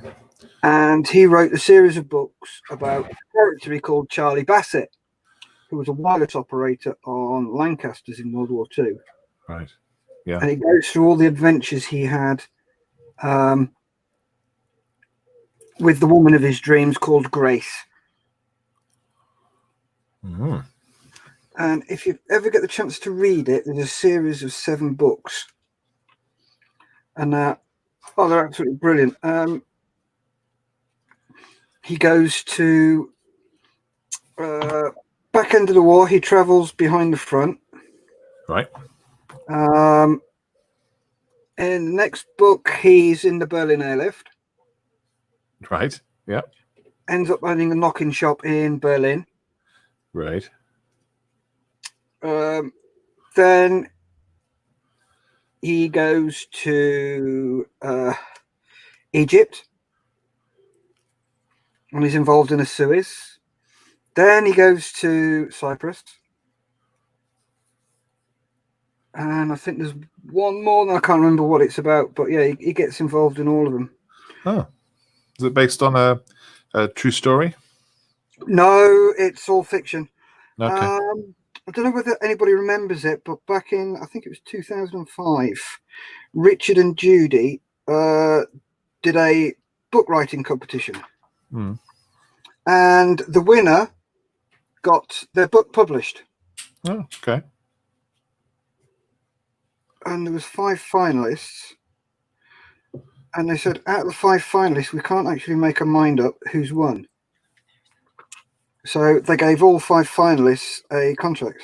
And he wrote a series of books about a character he called Charlie Bassett, who was a wireless operator on Lancasters in World War II. Right. Yeah. And it goes through all the adventures he had with the woman of his dreams called Grace. Mm-hmm. And if you ever get the chance to read it, there's a series of 7 books. And they're absolutely brilliant. He goes to back end of the war. He travels behind the front. Right. In the next book, he's in the Berlin airlift. Right. Yeah. Ends up owning a knocking shop in Berlin. Right. Then he goes to Egypt, and he's involved in a Suez. Then he goes to Cyprus. And I think there's one more, and I can't remember what it's about, but yeah, he gets involved in all of them. Oh. Is it based on a true story? No, it's all fiction. Okay. I don't know whether anybody remembers it, but back in, I think it was 2005, Richard and Judy did a book writing competition. And the winner got their book published. Oh, okay. And there was 5 finalists. And they said, out of the 5 finalists, we can't actually make a mind up who's won. So they gave all 5 finalists a contract.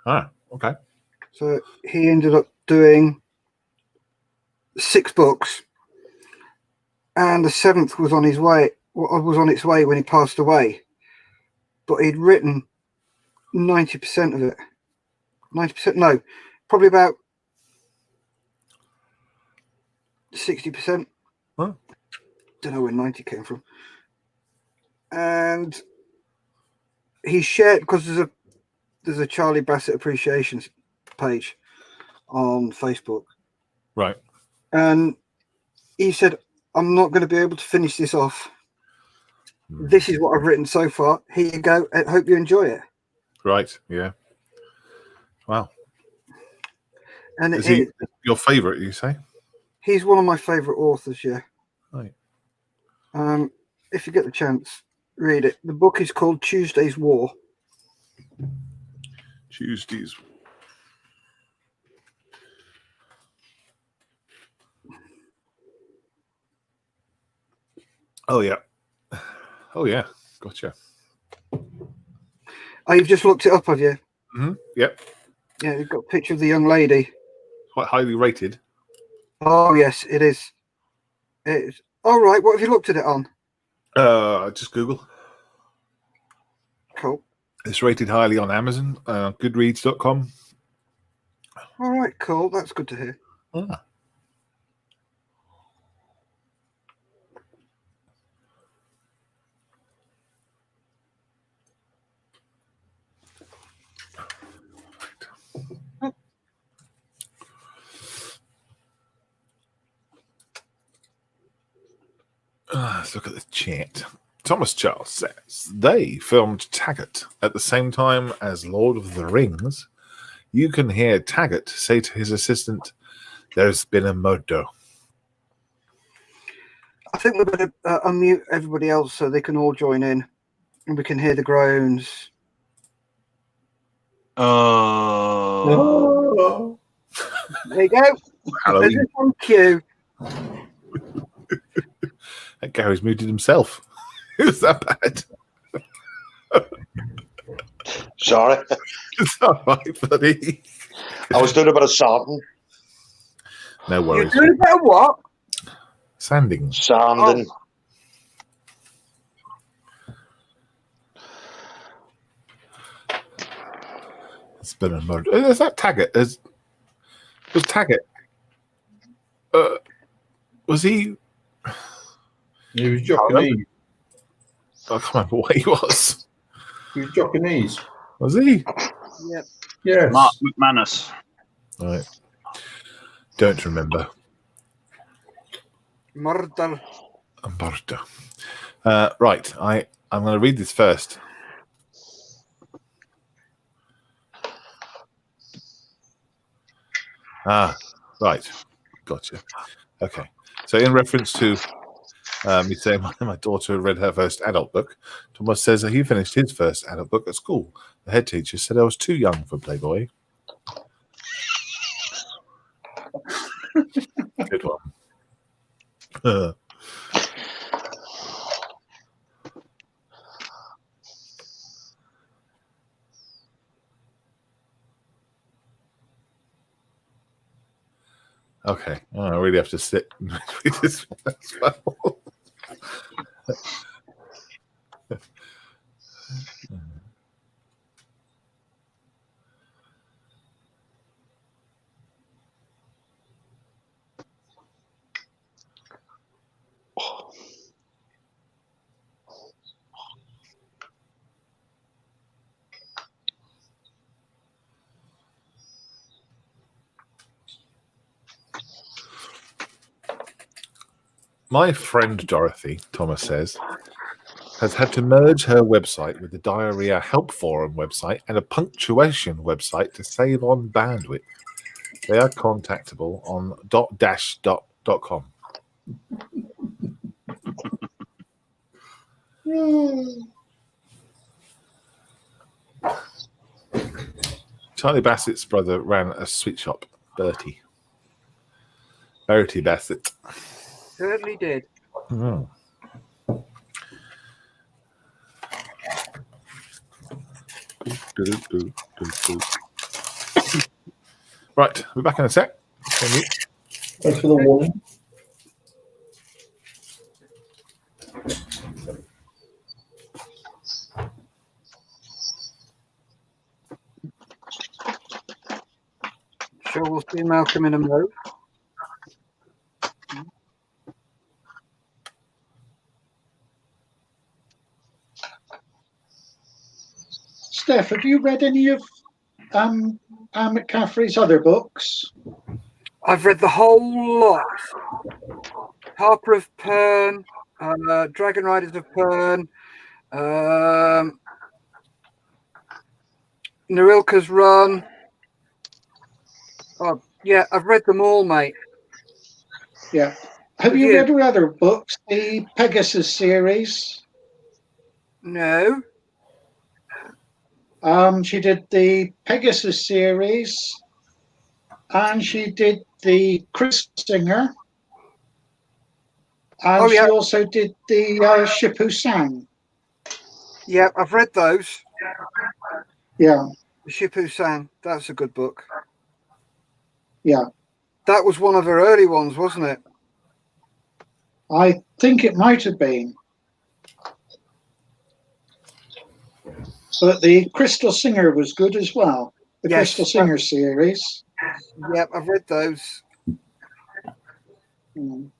Ah, okay. So he ended up doing 6 books, and the 7th was on his way. Was on its way when he passed away, but he'd written 90% of it. 90%, no, probably about 60%. Huh? Don't know where 90 came from. And he shared, because there's a Charlie Bassett appreciation page on Facebook. Right. And he said, I'm not going to be able to finish this off. This is what I've written so far. Here you go. I hope you enjoy it. Right. Yeah. Wow. And is he your favourite, you say? He's one of my favourite authors, yeah. Right. If you get the chance, read it. The book is called Tuesday's War. Tuesday's. Oh, yeah. Oh, yeah. Gotcha. Oh, you've just looked it up, have you? Mm-hmm. Yep. Yeah, you've got a picture of the young lady. Quite highly rated. Oh, yes, it is. It's all right. What have you looked at it on? Just Google. Cool. It's rated highly on Amazon, goodreads.com. All right, cool. That's good to hear. Ah. Let's look at the chat. Thomas Charles says they filmed Taggart at the same time as Lord of the Rings. You can hear Taggart say to his assistant, "There's been a murder." I think we're going to unmute everybody else so they can all join in and we can hear the groans. Oh. There you go. There's this on cue. And Gary's muted himself. Is that bad? Sorry. It's all right, buddy. I was doing a bit of sanding. No You're worries. doing a bit of what? Sanding. Sanding. It's been a murder. Is that Taggart? Was Taggart? Was he? He was Japanese. I can't remember what he was. He was Japanese. Was he? Yep. Yes. Mark McManus. Right. Don't remember. Murder. Murder. Right. I'm going to read this first. Right. Gotcha. Okay. So in reference to me saying my daughter read her first adult book, Thomas says that he finished his first adult book at school. The head teacher said I was too young for Playboy. Good one. Okay, I really have to sit and read this one as well. My friend Dorothy, Thomas says, has had to merge her website with the Diarrhea Help Forum website and a punctuation website to save on bandwidth. They are contactable on .com. Charlie Bassett's brother ran a sweet shop, Bertie Bassett. Certainly did. Mm. Right, we're back in a sec. Thanks for the warning. Sure, we'll see Malcolm in a moment. Steph, have you read any of Anne McCaffrey's other books? I've read the whole lot. Harper of Pern, Dragon Riders of Pern, Narilka's Run. Oh, yeah, I've read them all, mate. Yeah. Have you read her other books, the Pegasus series? No. She did the Pegasus series, and she did the Crystal Singer, and she also did the Ship Who Sang. Yeah, I've read those. Yeah. The Ship Who Sang. That's a good book. Yeah. That was one of her early ones, wasn't it? I think it might have been. But the Crystal Singer was good as well. The Crystal Singer series. Yep, I've read those. Mm.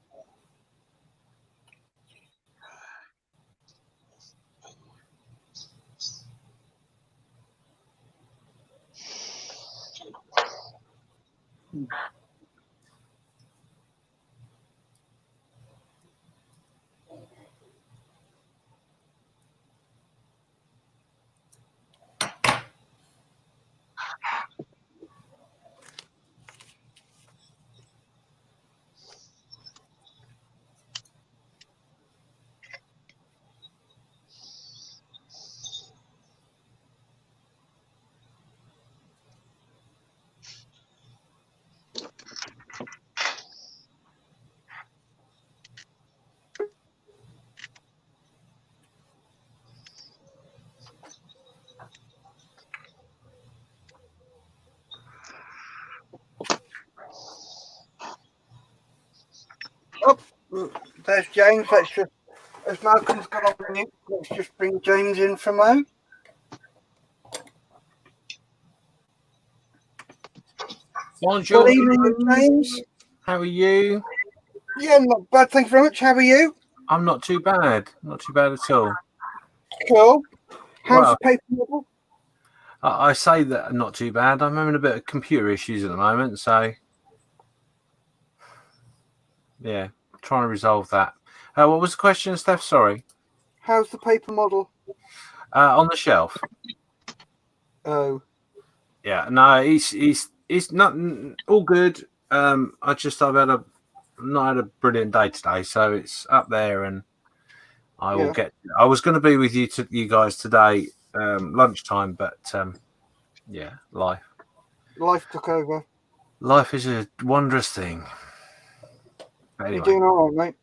There's James. Let's just, as Malcolm's gone on mute, let's just bring James in for a moment. Bonjour, Good evening, James. how are you? Yeah, not bad. Thank you very much. How are you? I'm not too bad. Not too bad at all. Cool. How's Well, the paper model? I say that not too bad. I'm having a bit of computer issues at the moment, so yeah, trying to resolve that. What was the question, Steph? Sorry. How's the paper model? On the shelf. Oh, Yeah, no, it's not all good. I've not had a brilliant day today, so it's up there, and I will Yeah. get. I was going to be with you guys today, lunchtime, but yeah, life took over. Life is a wondrous thing. But anyway, You're doing all right, mate.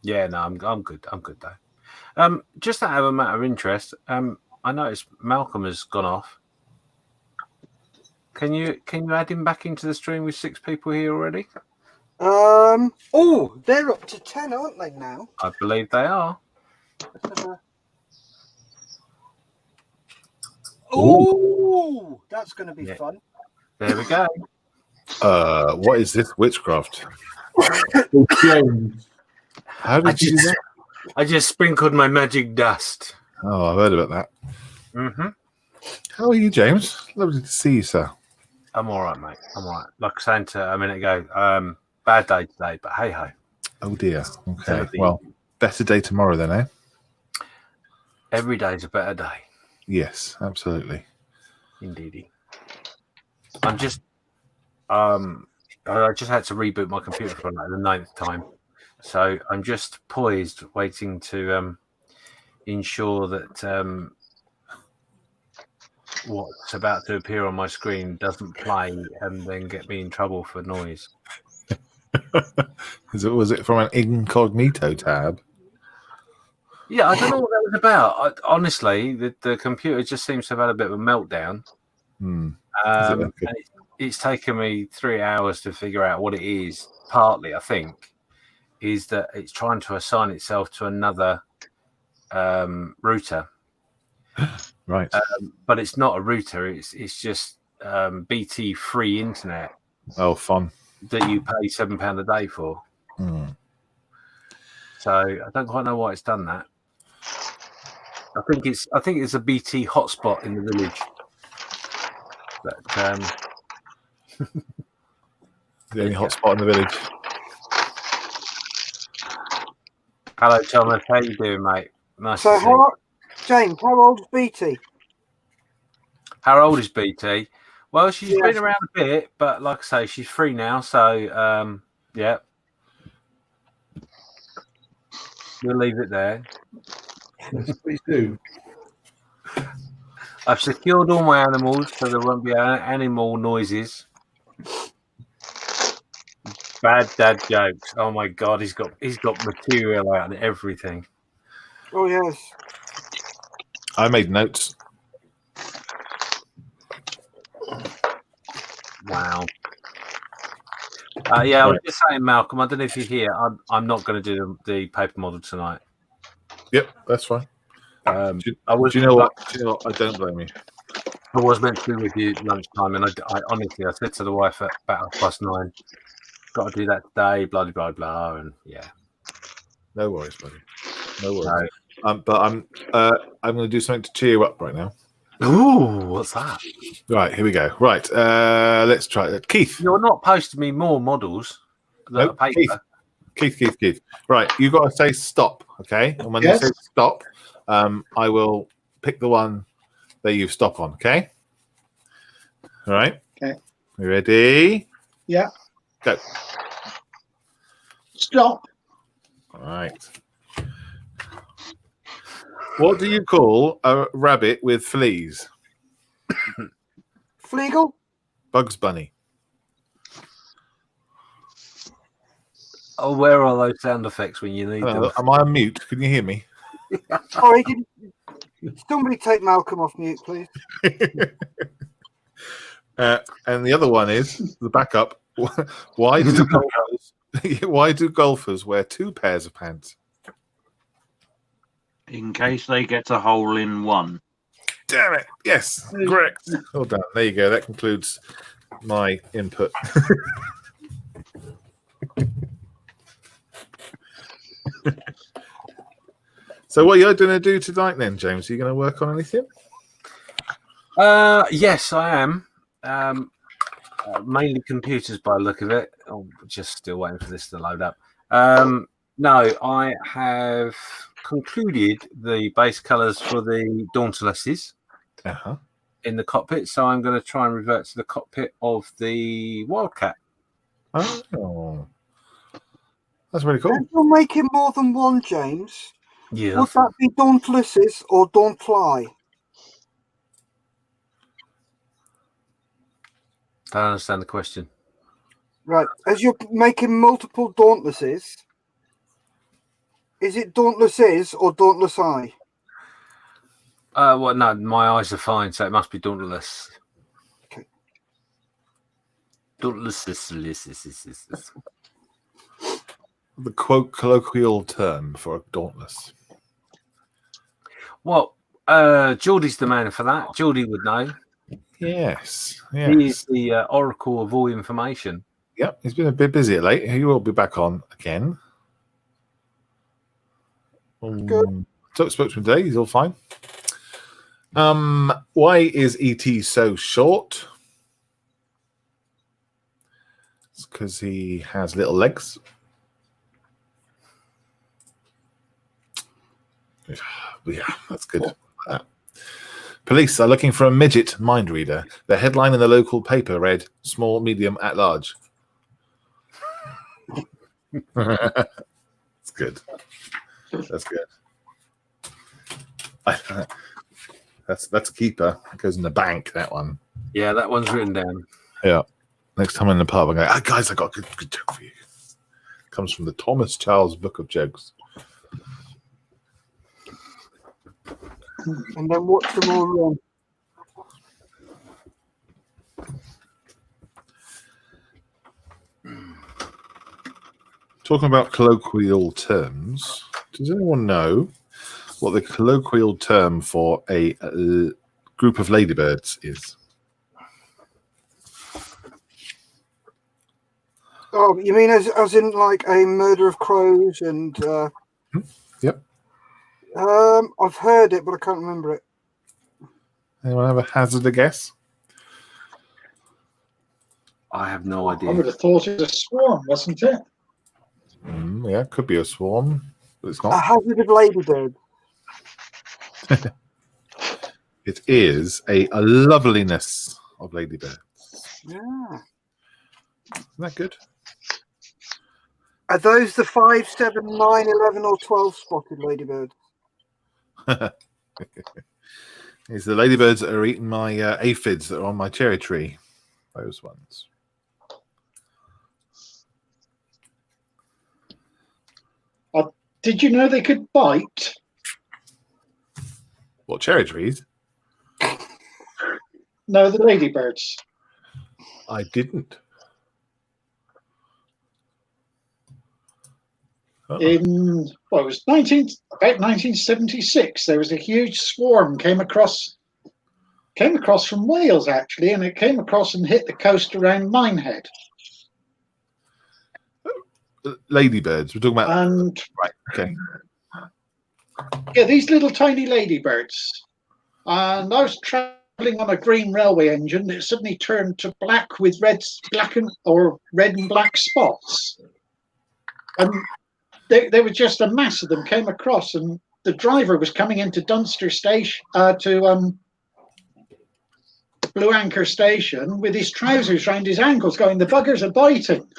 yeah, no, I'm good. I'm good though. Just out of a matter of interest, I noticed Malcolm has gone off. Can you add him back into the stream with 6 people here already? Oh, they're up to 10, aren't they now? I believe they are. Oh, that's going to be fun. There we go. What is this witchcraft? James. How did you do that? I just sprinkled my magic dust. Oh, I've heard about that. Mm-hmm. How are you, James? Lovely to see you, sir. I'm all right, mate. I'm all right. Like I said a minute ago, bad day today, but hey ho. Oh dear. Okay. Timothy. Well, better day tomorrow then, eh? Every day's a better day. Yes, absolutely. Indeedy. I'm just I just had to reboot my computer for like the 9th time. So I'm just poised, waiting to ensure that what's about to appear on my screen doesn't play and then get me in trouble for noise. Was it from an incognito tab? Yeah, I don't know what that was about. Honestly, the computer just seems to have had a bit of a meltdown. And it's taken me 3 hours to figure out what it is. Partly, I think, is that it's trying to assign itself to another router. Right. But it's not a router. It's just BT free internet. Oh, fun. That you pay £7 a day for. So I don't quite know why it's done that. I think it's a BT hotspot in the village. But the only hotspot in the village. Hello, Thomas. How you doing, mate? Nice So, to see you. James, how old is BT? How old is BT? Well, she's been around a bit, but like I say, she's free now. So, yeah, we'll leave it there. Yes, please do. I've secured all my animals, so there won't be any more noises. Bad dad jokes. Oh my god, he's got material out and everything. Oh yes. I made notes. Wow. Yeah, I was just saying, Malcolm. I don't know if you're here. I'm not going to do the paper model tonight. Yep, that's fine. Do you know what? I don't blame you. I was meant to be with you at lunchtime, and I honestly, I said to the wife at about 9:30, got to do that today, blah, blah, blah, and yeah. No worries, buddy. No worries. No. But I'm going to do something to cheer you up right now. Ooh, what's that? Right, here we go. Right, let's try it. Keith. You're not posting me more models. Nope, Keith. Right, you got to say stop, okay? And when you say stop, I will pick the one that you stop on, okay? All right. Okay. You ready? Yeah. Go. Stop. All right. What do you call a rabbit with fleas? Fleagle? Bugs Bunny. Oh, where are those sound effects when you need them? Am I on mute? Can you hear me? Sorry, somebody take Malcolm off mute, please. And the other one is the backup. Why do Why do golfers wear 2 pairs of pants? In case they get a hole in one. Damn it! Yes, correct. Well done. There you go. That concludes my input. So, what are you going to do tonight, then, James? Are you going to work on anything? Yes, I am. Mainly computers by the look of it. I'm just still waiting for this to load up. No, I have concluded the base colours for the Dauntlesses in the cockpit, so I'm going to try and revert to the cockpit of the Wildcat. Oh, that's really cool. If you're making more than one, James, Yeah. would that be Dauntlesses or Dauntfly? I don't understand the question. Right. As you're making multiple Dauntlesses, is it Dauntlesses or Dauntless Eye? Well, no, my eyes are fine, so it must be Dauntless. Okay. Dauntless. The colloquial term for a dauntless. Well, Geordie's the man for that. Geordie would know. Yes. He is the oracle of all information. Yep, he's been a bit busy of late. He will be back on again. Good. Spoke to him today. He's all fine. Why is ET so short? It's because he has little legs. Yeah, that's good. Police are looking for a midget mind reader. The headline in the local paper read, "Small, medium, at large." That's good. That's good. That's a keeper. It goes in the bank, that one. Yeah, that one's written down. Yeah. Next time in the pub, I go, guys, I got a good joke for you. It comes from the Thomas Charles Book of Jokes. And then what's the more Talking about colloquial terms, does anyone know what the colloquial term for a group of ladybirds is? Oh, you mean as in like a murder of crows and Yep. I've heard it, but I can't remember it. Anyone have a hazard a guess? I have no idea. I would have thought it was a swarm, wasn't it? Yeah, it could be a swarm, but it's A not. hazard of ladybird. It is a loveliness of ladybirds. Yeah. Isn't that good? Are those the 5, 7, 9, 11, or 12 spotted ladybirds? It's the ladybirds that are eating my aphids that are on my cherry tree. Those ones. Did you know they could bite? What, cherry trees? No, the ladybirds. I didn't. In well, it was about 1976. There was a huge swarm came across from Wales actually, and it came across and hit the coast around Minehead. Ladybirds. We're talking about. And Right. Okay. yeah, these little tiny ladybirds. And I was travelling on a green railway engine. It suddenly turned to black with red and black spots, and there was just a mass of them came across, and the driver was coming into Dunster Station to Blue Anchor Station with his trousers round his ankles, going, "The buggers are biting."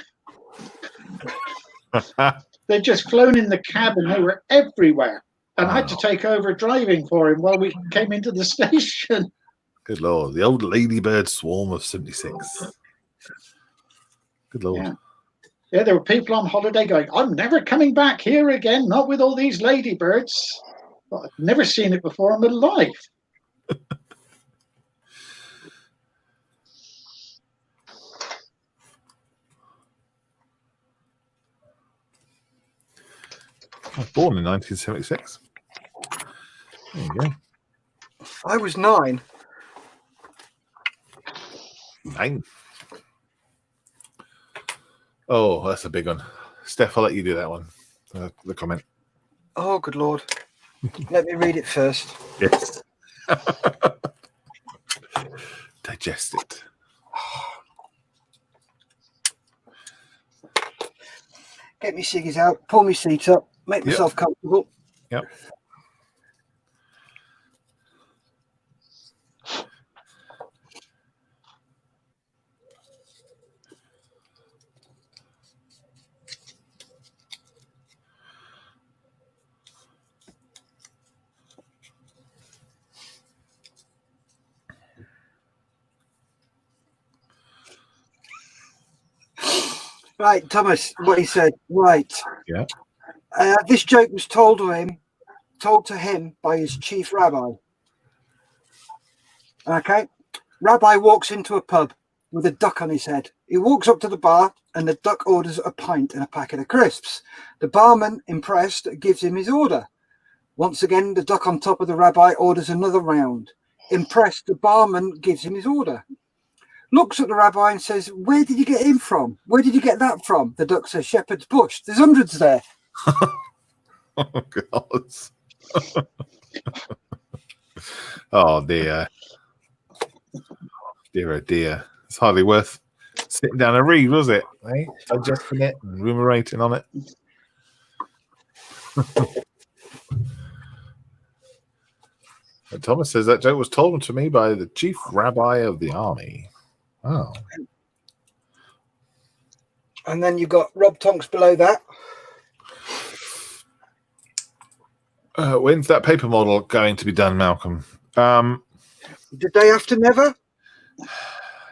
They'd just flown in the cab and they were everywhere. And I had to take over driving for him while we came into the station. Good Lord. The old ladybird swarm of 76. Good Lord. Yeah, there were people on holiday going, "I'm never coming back here again, not with all these ladybirds." But I've never seen it before in my life. I was born in 1976. There you go. I was 9. 9. Oh, that's a big one. Steph, I'll let you do that one. The comment. Oh, good Lord. Let me read it first. Yes. Digest it. Get me ciggies out, pull my seat up, make myself comfortable. Yep. Right, Thomas, what he said. Right. Yeah. This joke was told to him by his chief rabbi. Okay. Rabbi walks into a pub with a duck on his head. He walks up to the bar and the duck orders a pint and a packet of crisps. The barman, impressed, gives him his order. Once again, the duck on top of the rabbi orders another round. Impressed, the barman gives him his order. Looks at the rabbi and says, "Where did you get him from? Where did you get that from?" The duck says, "Shepherd's Bush. There's hundreds there." Oh, God. Oh, dear. Dear, oh, dear. It's hardly worth sitting down and read, was it? Eh? Digesting it and ruminating on it. And Thomas says that joke was told to me by the chief rabbi of the army. Oh. And then you've got Rob Tonks below that. When's that paper model going to be done, Malcolm? The day after never?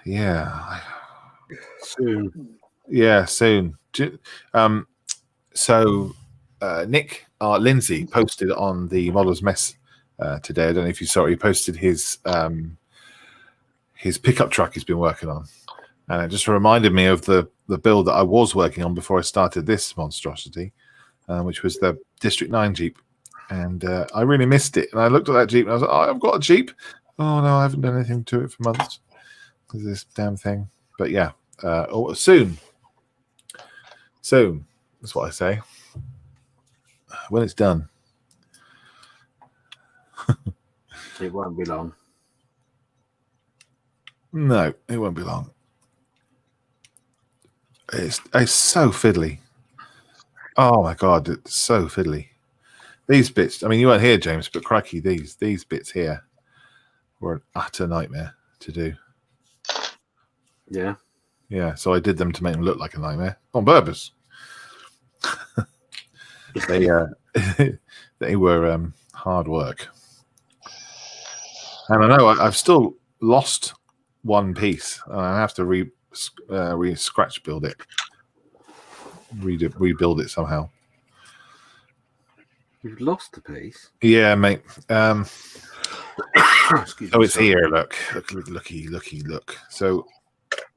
Yeah. Soon. Yeah, soon. So Nick Lindsay posted on the Models Mess today. I don't know if you saw it. He posted his pickup truck he's been working on. And it just reminded me of the build that I was working on before I started this monstrosity, which was the District 9 Jeep. And I really missed it. And I looked at that Jeep and I was like, oh, I've got a Jeep. Oh, no, I haven't done anything to it for months because of this damn thing. But yeah, soon. Soon, that's what I say. When it's done. It won't be long. No, it won't be long. It's so fiddly. Oh my God, it's so fiddly. These bits, I mean, you weren't here, James, but crikey, these bits here were an utter nightmare to do. Yeah. Yeah, so I did them to make them look like a nightmare on purpose. They were hard work. And I know I've still lost one piece. And I have to re-scratch build it. Rebuild it somehow. You've lost the piece? Yeah, mate. Oh, it's sorry. here. Look. So,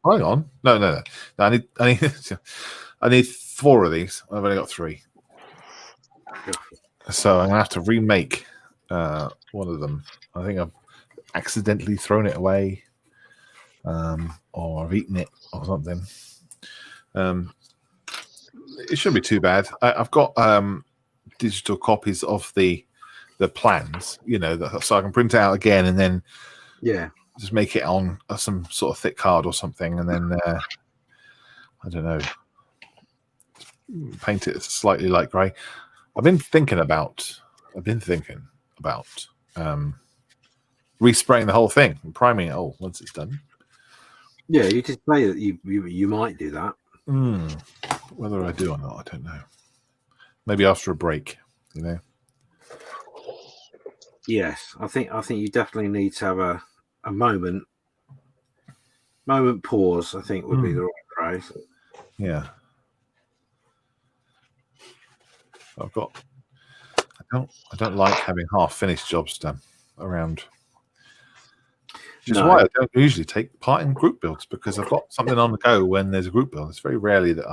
hang on. No. I need 4 of these. I've only got 3. So I'm gonna have to remake one of them. I think I've accidentally thrown it away, or I've eaten it or something. It shouldn't be too bad. I've got digital copies of the plans, so I can print it out again and then just make it on some sort of thick card or something, and then I don't know, paint it slightly light grey. I've been thinking about respraying the whole thing and priming it all once it's done. Yeah, you just say that you might do that. Whether I do or not, I don't know. Maybe after a break, Yes, I think you definitely need to have a moment pause. I think would be the right phrase. Yeah. I don't like having half finished jobs done around. Which is why I don't usually take part in group builds, because I've got something on the go when there's a group build. It's very rarely that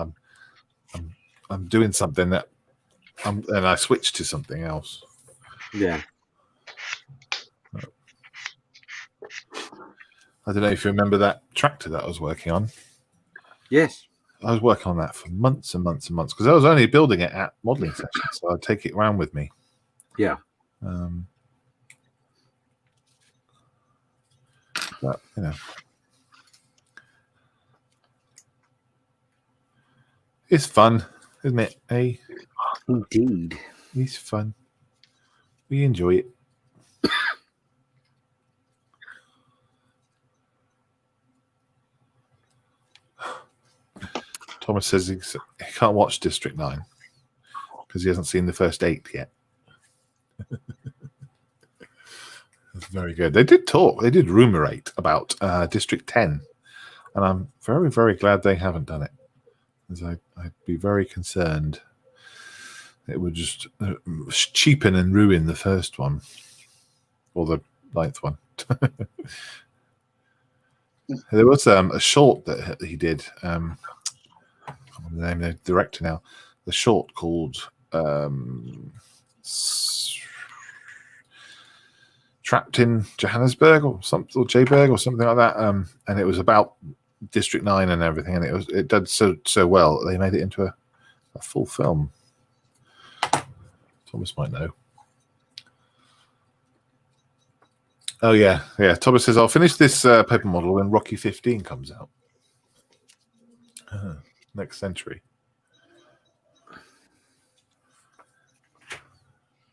I'm doing something that and I switched to something else. Yeah. I don't know if you remember that tractor that I was working on. Yes. I was working on that for months and months and months because I was only building it at modelling sessions, so I'd take it around with me. Yeah. But it's fun, isn't it? Hey, indeed, it's fun. We enjoy it. Thomas says he can't watch District 9 because he hasn't seen the first 8 yet. That's very good. They did talk. They did rumorate about District 10, and I'm very, very glad they haven't done it, because I'd be very concerned it would just cheapen and ruin the first one, or the 9th one. There was a short that he did. The name of the director now. The short called Trapped in Johannesburg or something, or Jayberg or something like that. And it was about District 9 and everything, and it did so well they made it into a full film. Thomas might know. Oh yeah. Thomas says I'll finish this paper model when Rocky 15 comes out. Next century.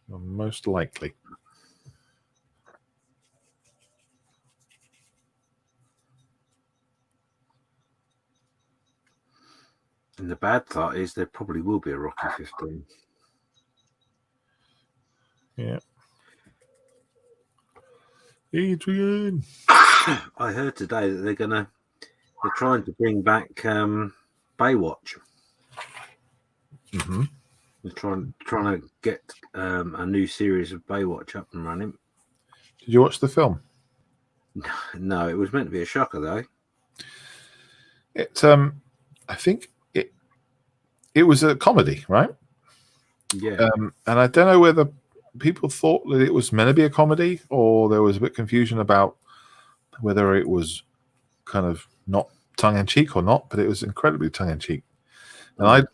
Well, most likely. And the bad thought is there probably will be a Rocky 15. Yeah. Adrian. I heard today that they're trying to bring back Baywatch. Mm-hmm. They're trying to get a new series of Baywatch up and running. Did you watch the film? No, it was meant to be a shocker though. It I think it was a comedy, right? Yeah. And I don't know whether people thought that it was meant to be a comedy, or there was a bit of confusion about whether it was kind of not tongue-in-cheek or not, but it was incredibly tongue-in-cheek. And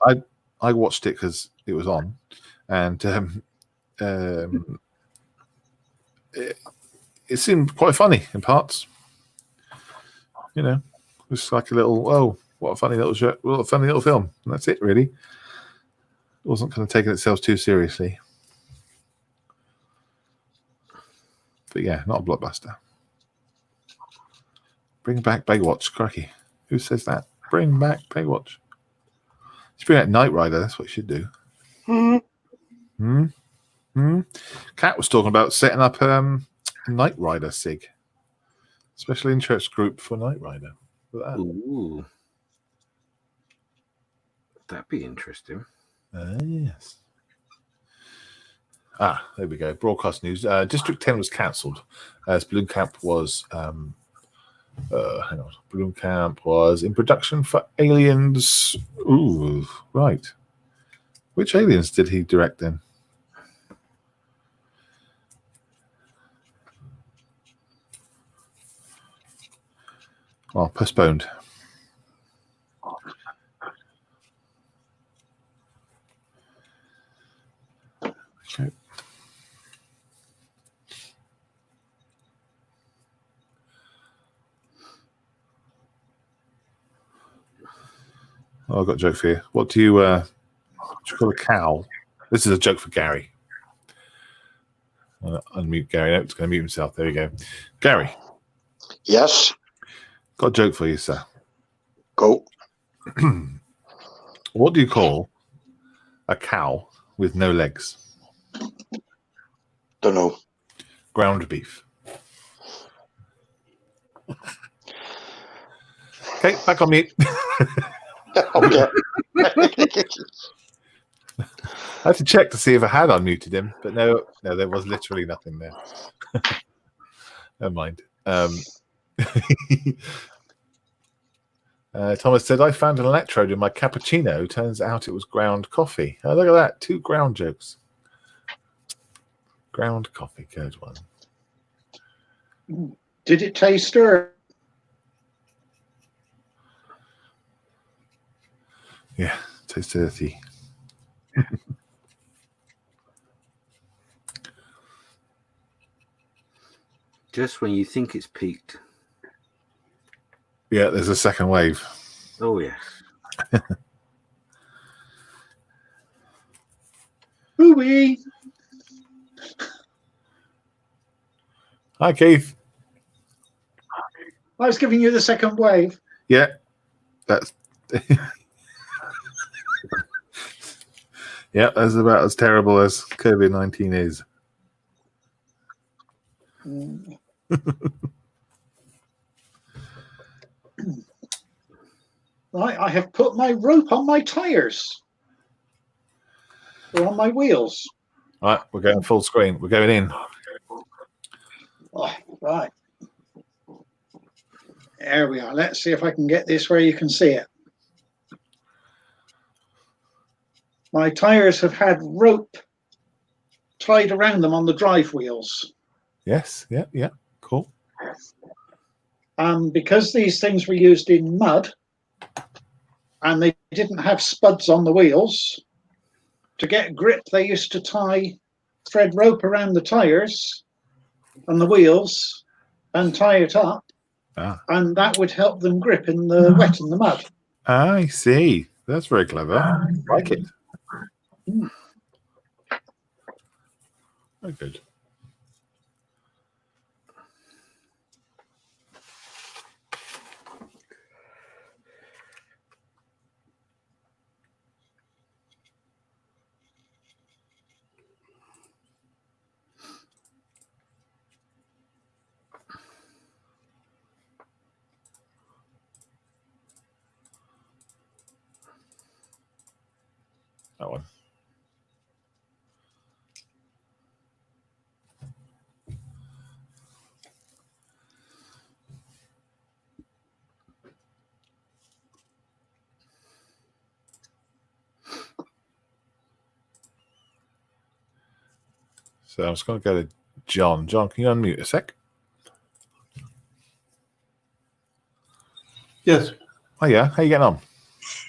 I watched it because it was on, and it seemed quite funny in parts. You know, just like a little, what a funny little show, what a funny little film, and that's it really. It wasn't kind of taking itself too seriously. But yeah, not a blockbuster. Bring back Baywatch, cracky. Who says that? Bring back Baywatch. Let's bring back Knight Rider. That's what you should do. Kat was talking about setting up a Knight Rider SIG, special interest group for Knight Rider. Ooh, that'd be interesting. Yes. There we go. Broadcast news. District 10 was cancelled as Balloon Camp was Balloon Camp was in production for Aliens. Ooh, right. Which Aliens did he direct then? Well, postponed. Okay. Oh, I've got a joke for you. What do you call a cow? This is a joke for Gary. Unmute Gary. No, it's going to mute himself. There you go. Gary. Yes. Got a joke for you, sir. Go. What do you call a cow with no legs? Don't know. Ground beef. Okay, back on mute. Okay. I had to check to see if I had unmuted him, but no, there was literally nothing there. Never mind. Thomas said, I found an electrode in my cappuccino. Turns out it was ground coffee. Oh, look at that. 2 ground jokes. Ground coffee, good one. Did it taste her? Yeah, tastes dirty. Just when you think it's peaked. Yeah, there's a second wave. Oh, yes. Ooh-wee. Hi, Keith. I was giving you the second wave. Yeah, that's yeah, that's about as terrible as COVID-19 is. Right, I have put my rope on my tires. Or on my wheels. All right, we're going full screen. We're going in. Oh, right. There we are. Let's see if I can get this where you can see it. My tires have had rope tied around them on the drive wheels. Yes, yeah, cool. Because these things were used in mud and they didn't have spuds on the wheels, to get grip, they used to thread rope around the tires and the wheels and tie it up. And that would help them grip in the wet and the mud. I see. That's very clever. I like it. Very good. That one. So I'm just going to go to John. John, can you unmute a sec? Yes. Oh, yeah. How you getting on?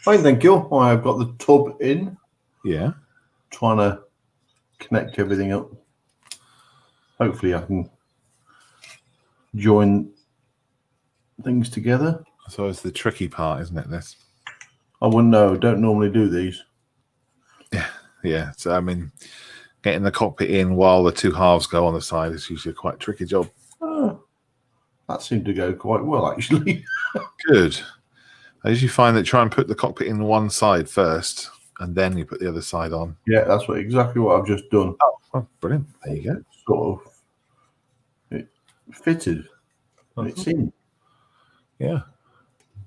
Fine, thank you. I've got the tub in. Yeah. Trying to connect everything up. Hopefully I can join things together. So it's the tricky part, isn't it, this? I wouldn't know. Don't normally do these. Yeah. So, I mean, getting the cockpit in while the 2 halves go on the side is usually a quite tricky job. Oh, that seemed to go quite well, actually. Good. I usually find that try and put the cockpit in one side first, and then you put the other side on. Yeah, that's exactly what I've just done. Oh, brilliant. There you go. Sort of. It fitted. It seemed. Yeah.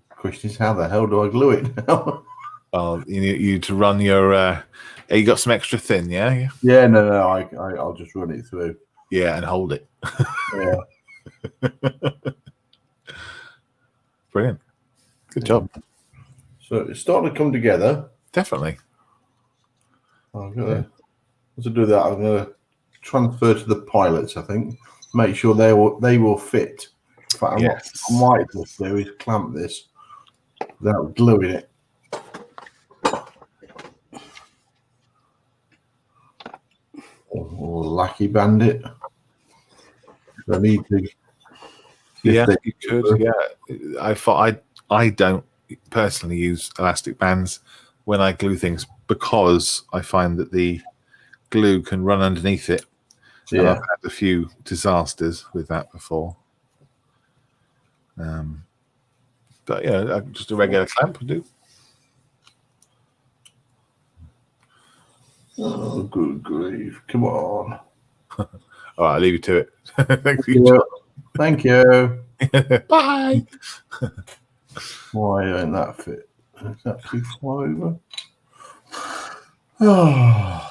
Question is, how the hell do I glue it now? Well, you need to run your... you got some extra thin, yeah? Yeah, no, I'll just run it through. Yeah, and hold it. Yeah. Brilliant. Good job. So it's starting to come together. Definitely. I'm going to do that. I'm going to transfer to the pilots, I think. Make sure they will fit. In fact, Yes. I might just do is clamp this without gluing it. Or lackey bandit. I need to. Yeah, you could. Yeah, I don't personally use elastic bands when I glue things because I find that the glue can run underneath it. Yeah, and I've had a few disasters with that before. But yeah, just a regular clamp would do. Oh, good grief! Come on. All right, I'll leave you to it. Thank you. Thank you. Bye. Why don't that fit? Is that too far over? Oh.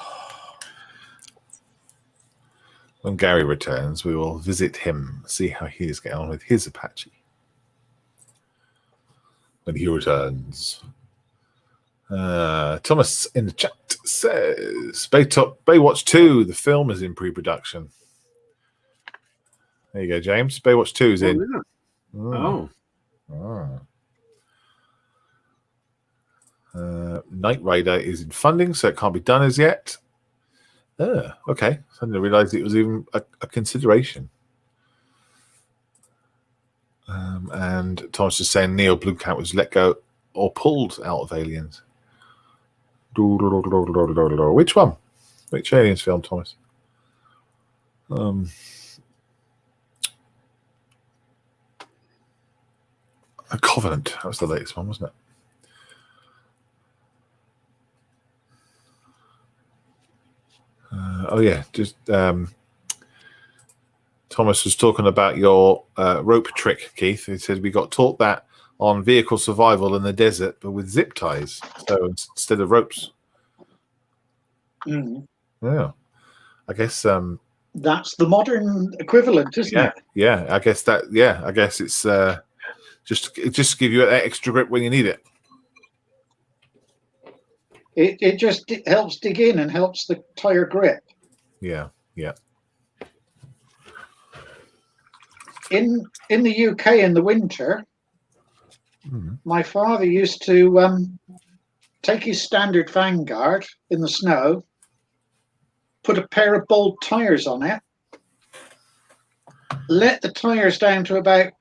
When Gary returns, we will visit him, see how he is getting on with his Apache. when he returns. Thomas in the chat says Baywatch 2, the film is in pre-production. There you go, James. Baywatch 2 is in. Yeah. Mm. Knight Rider is in funding, so it can't be done as yet. Okay. I didn't realize it was even a consideration. And Thomas is saying Neo Blue Cat was let go or pulled out of Aliens. Which one? Which Aliens film, Thomas? A Covenant. That was the latest one, wasn't it? Just Thomas was talking about your rope trick, Keith. He said we got taught that on vehicle survival in the desert, but with zip ties, so instead of ropes. Mm. Yeah, I guess That's the modern equivalent, isn't it? Yeah, I guess that. Yeah, I guess it's just give you that extra grip when you need it. It just helps dig in and helps the tire grip. Yeah. In the UK in the winter, my father used to take his standard Vanguard in the snow, put a pair of bold tires on it, let the tires down to about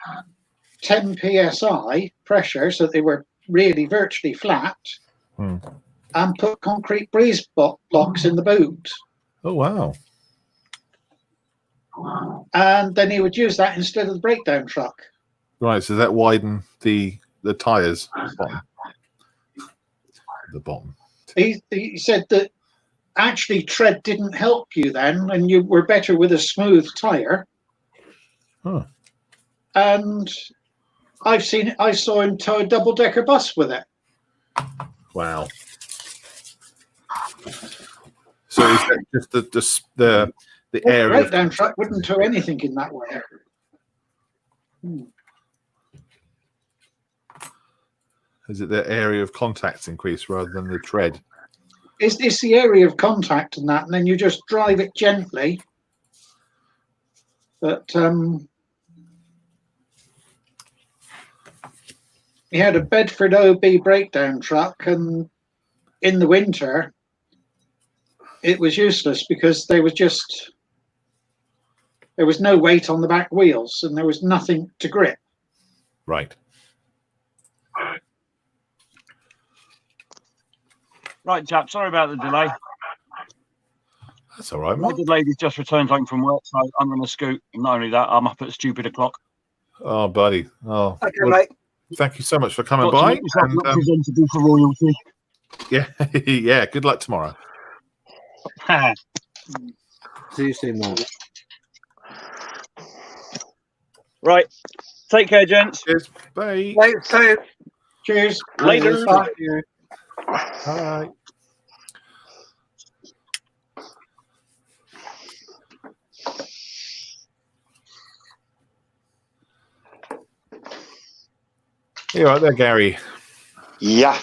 10 psi pressure, so they were really virtually flat, and put concrete breeze blocks in the boot. Oh wow! And then he would use that instead of the breakdown truck. Right, so that widened the tires bottom. The bottom. He said that actually tread didn't help you then, and you were better with a smooth tire. Huh. And I saw him tow a double-decker bus with it. Wow. So is that just the area? Breakdown truck wouldn't tow anything in that way. Is it the area of contacts increase rather than the tread? It's the area of contact and that, and then you just drive it gently. But he had a Bedford OB breakdown truck, and in the winter, it was useless because there was no weight on the back wheels, and there was nothing to grip. Right. Right, chap. Sorry about the delay. That's all right, My Mark. good lady's just returned home from work, so I'm going to scoot. Not only that, I'm up at stupid o'clock. Oh, buddy. Oh, Okay, well, mate. thank you so much for coming Got to by. make yourself And, representable for royalty. yeah, yeah. Good luck tomorrow. See you soon, Mark. Right. Take care, gents. Cheers. Bye. Cheers. Later. Bye. You right there, Gary? Yeah.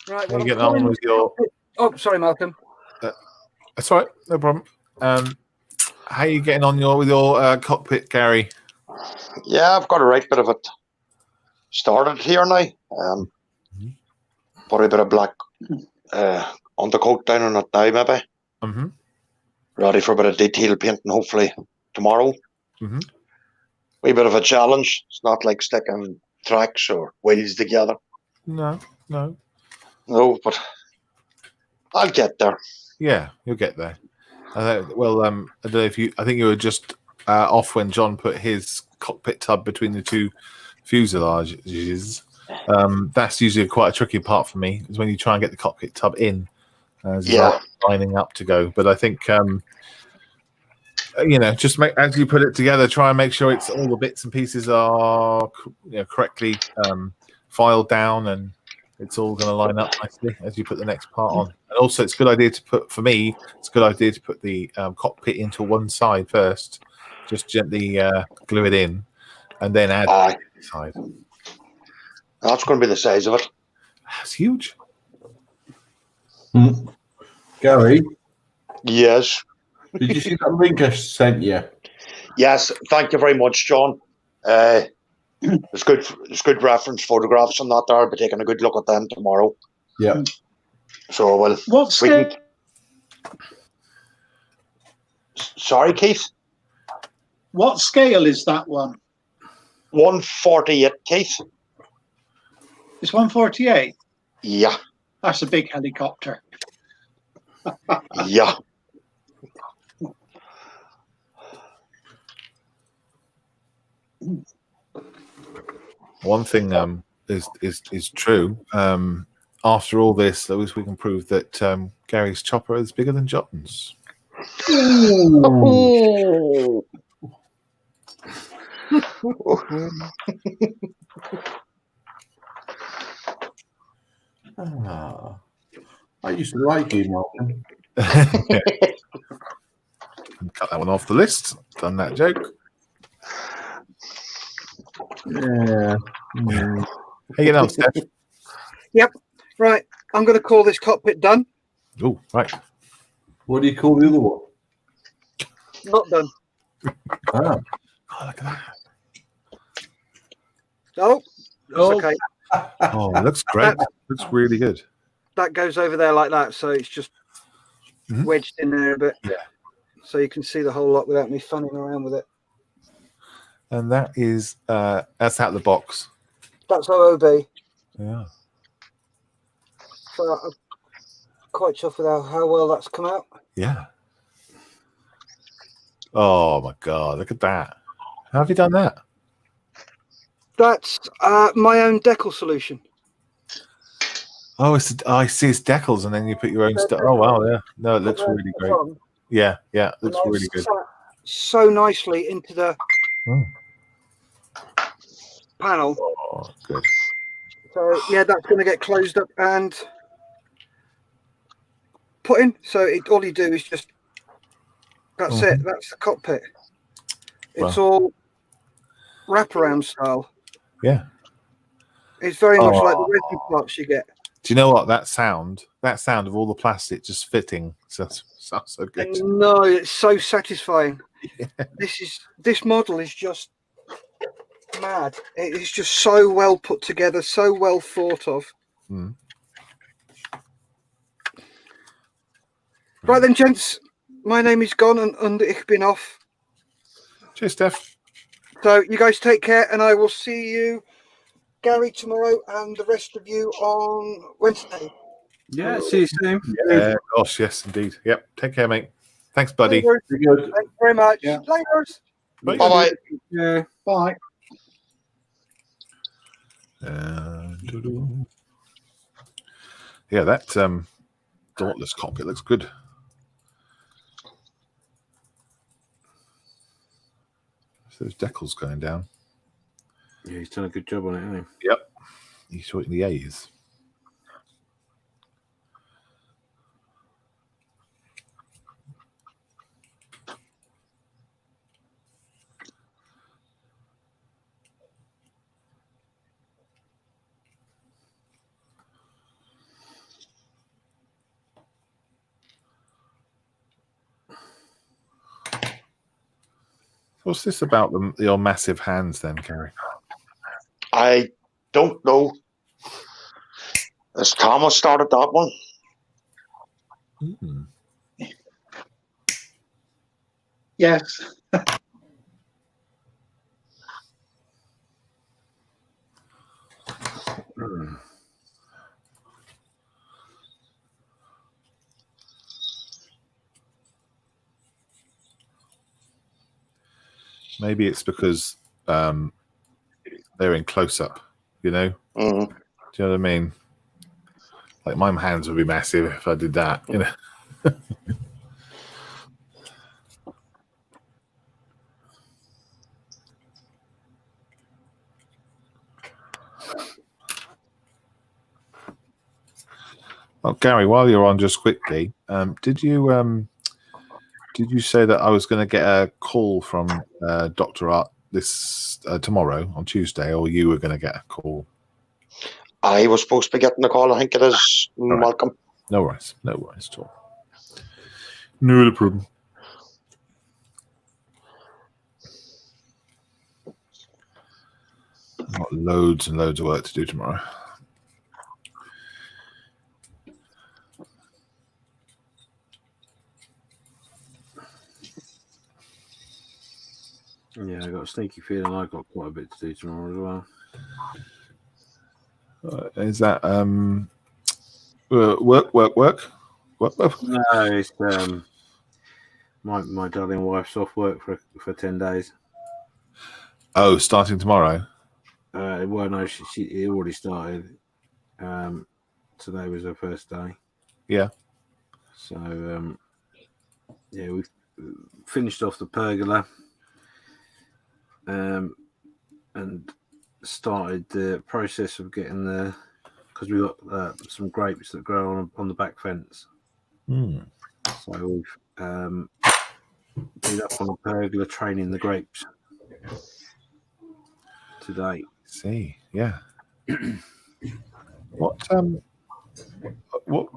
Right. How you getting on with your? Oh, sorry, Malcolm. That's all right, no problem. How you getting on with your cockpit, Gary? Yeah, I've got a right bit of it started here now. Put a bit of black undercoat down on it now, maybe. Mm-hmm. Ready for a bit of detail painting, hopefully tomorrow. Mm-hmm. Wee bit of a challenge. It's not like sticking tracks or wheels together. No. No, but I'll get there. Yeah, you'll get there. I don't know if you. I think you were just off when John put his cockpit tub between the two fuselages. That's usually quite a tricky part for me, is when you try and get the cockpit tub in, as lining up to go. But I think just make, as you put it together, try and make sure it's all the bits and pieces are correctly filed down, and it's all going to line up nicely as you put the next part on. And also, it's a good idea to put the cockpit into one side first Just gently glue it in, and then add Aye. the side. That's going to be the size of it. That's huge. Gary, Yes. did you see that link I sent you? Yes. Thank you very much, John. There's good reference photographs on that there. I'll be taking a good look at them tomorrow. Yeah. So well. What's we the... can... Sorry, Keith. What scale is that one? 148, Keith. It's 148. Yeah. That's a big helicopter. Yeah. One thing is true. After all this, at least we can prove that Gary's chopper is bigger than Jotton's. I used to like you, Martin. Cut that one off the list. Done that joke. Yeah. Hey, you know, Steph. Yep. Right. I'm going to call this cockpit done. Oh, right. What do you call the other one? Not done. Ah. Oh, look at that. Oh, that's okay. Oh, it looks great. Looks really good. That goes over there like that, so it's just wedged in there a bit. Yeah. So you can see the whole lot without me funning around with it. And that is that's out of the box. That's OOB. Yeah. So I'm quite chuffed with how well that's come out. Yeah. Oh my God! Look at that. How have you done that? That's my own decal solution. Oh, I see it's decals, and then you put your own stuff. Oh wow, yeah. No, it looks really great. Yeah, it looks really good. So nicely into the panel. Oh, good. So yeah, that's going to get closed up and put in. So all you do is just that's it. That's the cockpit. It's all wraparound style. Yeah. It's very much like the resin parts you get. Do you know what that sound of all the plastic just fitting sounds so good. No, it's so satisfying. Yeah. This model is just mad. It is just so well put together, so well thought of. Right then, gents, my name is gone and ich bin off. Cheers, Steph. So you guys take care, and I will see you, Gary, tomorrow, and the rest of you on Wednesday. Yeah, see you soon. Yeah, gosh, yes, indeed. Yep. Take care, mate. Thanks, buddy. Good. Thanks very much. Yeah. Laters. Bye-bye. Yeah. Bye. Yeah, that Dauntless cockpit looks good. So those decals going down. Yeah, he's done a good job on it, hasn't Yep. He's shooting the A's. What's this about your massive hands then, Gary? I don't know. Has Thomas started that one? Yes. Maybe it's because they're in close up, you know? Do you know what I mean? Like my hands would be massive if I did that, you know? Well, Gary, while you're on, just quickly, did you did you say that I was going to get a call from Dr. Art this tomorrow on Tuesday, or you were going to get a call? I was supposed to be getting a call. I think it is right. Malcolm. No worries at all. No problem. I've got loads and loads of work to do tomorrow. Yeah, I got a sneaky feeling I've got quite a bit to do tomorrow as well. Is that work? No, it's my darling wife's off work for 10 days. Oh, starting tomorrow? Well, no, it already started. Today was her first day. Yeah. So, yeah, we've finished off the pergola and started the process of getting because we've got some grapes that grow on the back fence. Mm. So we've been up on the pergola training the grapes today. See, yeah. What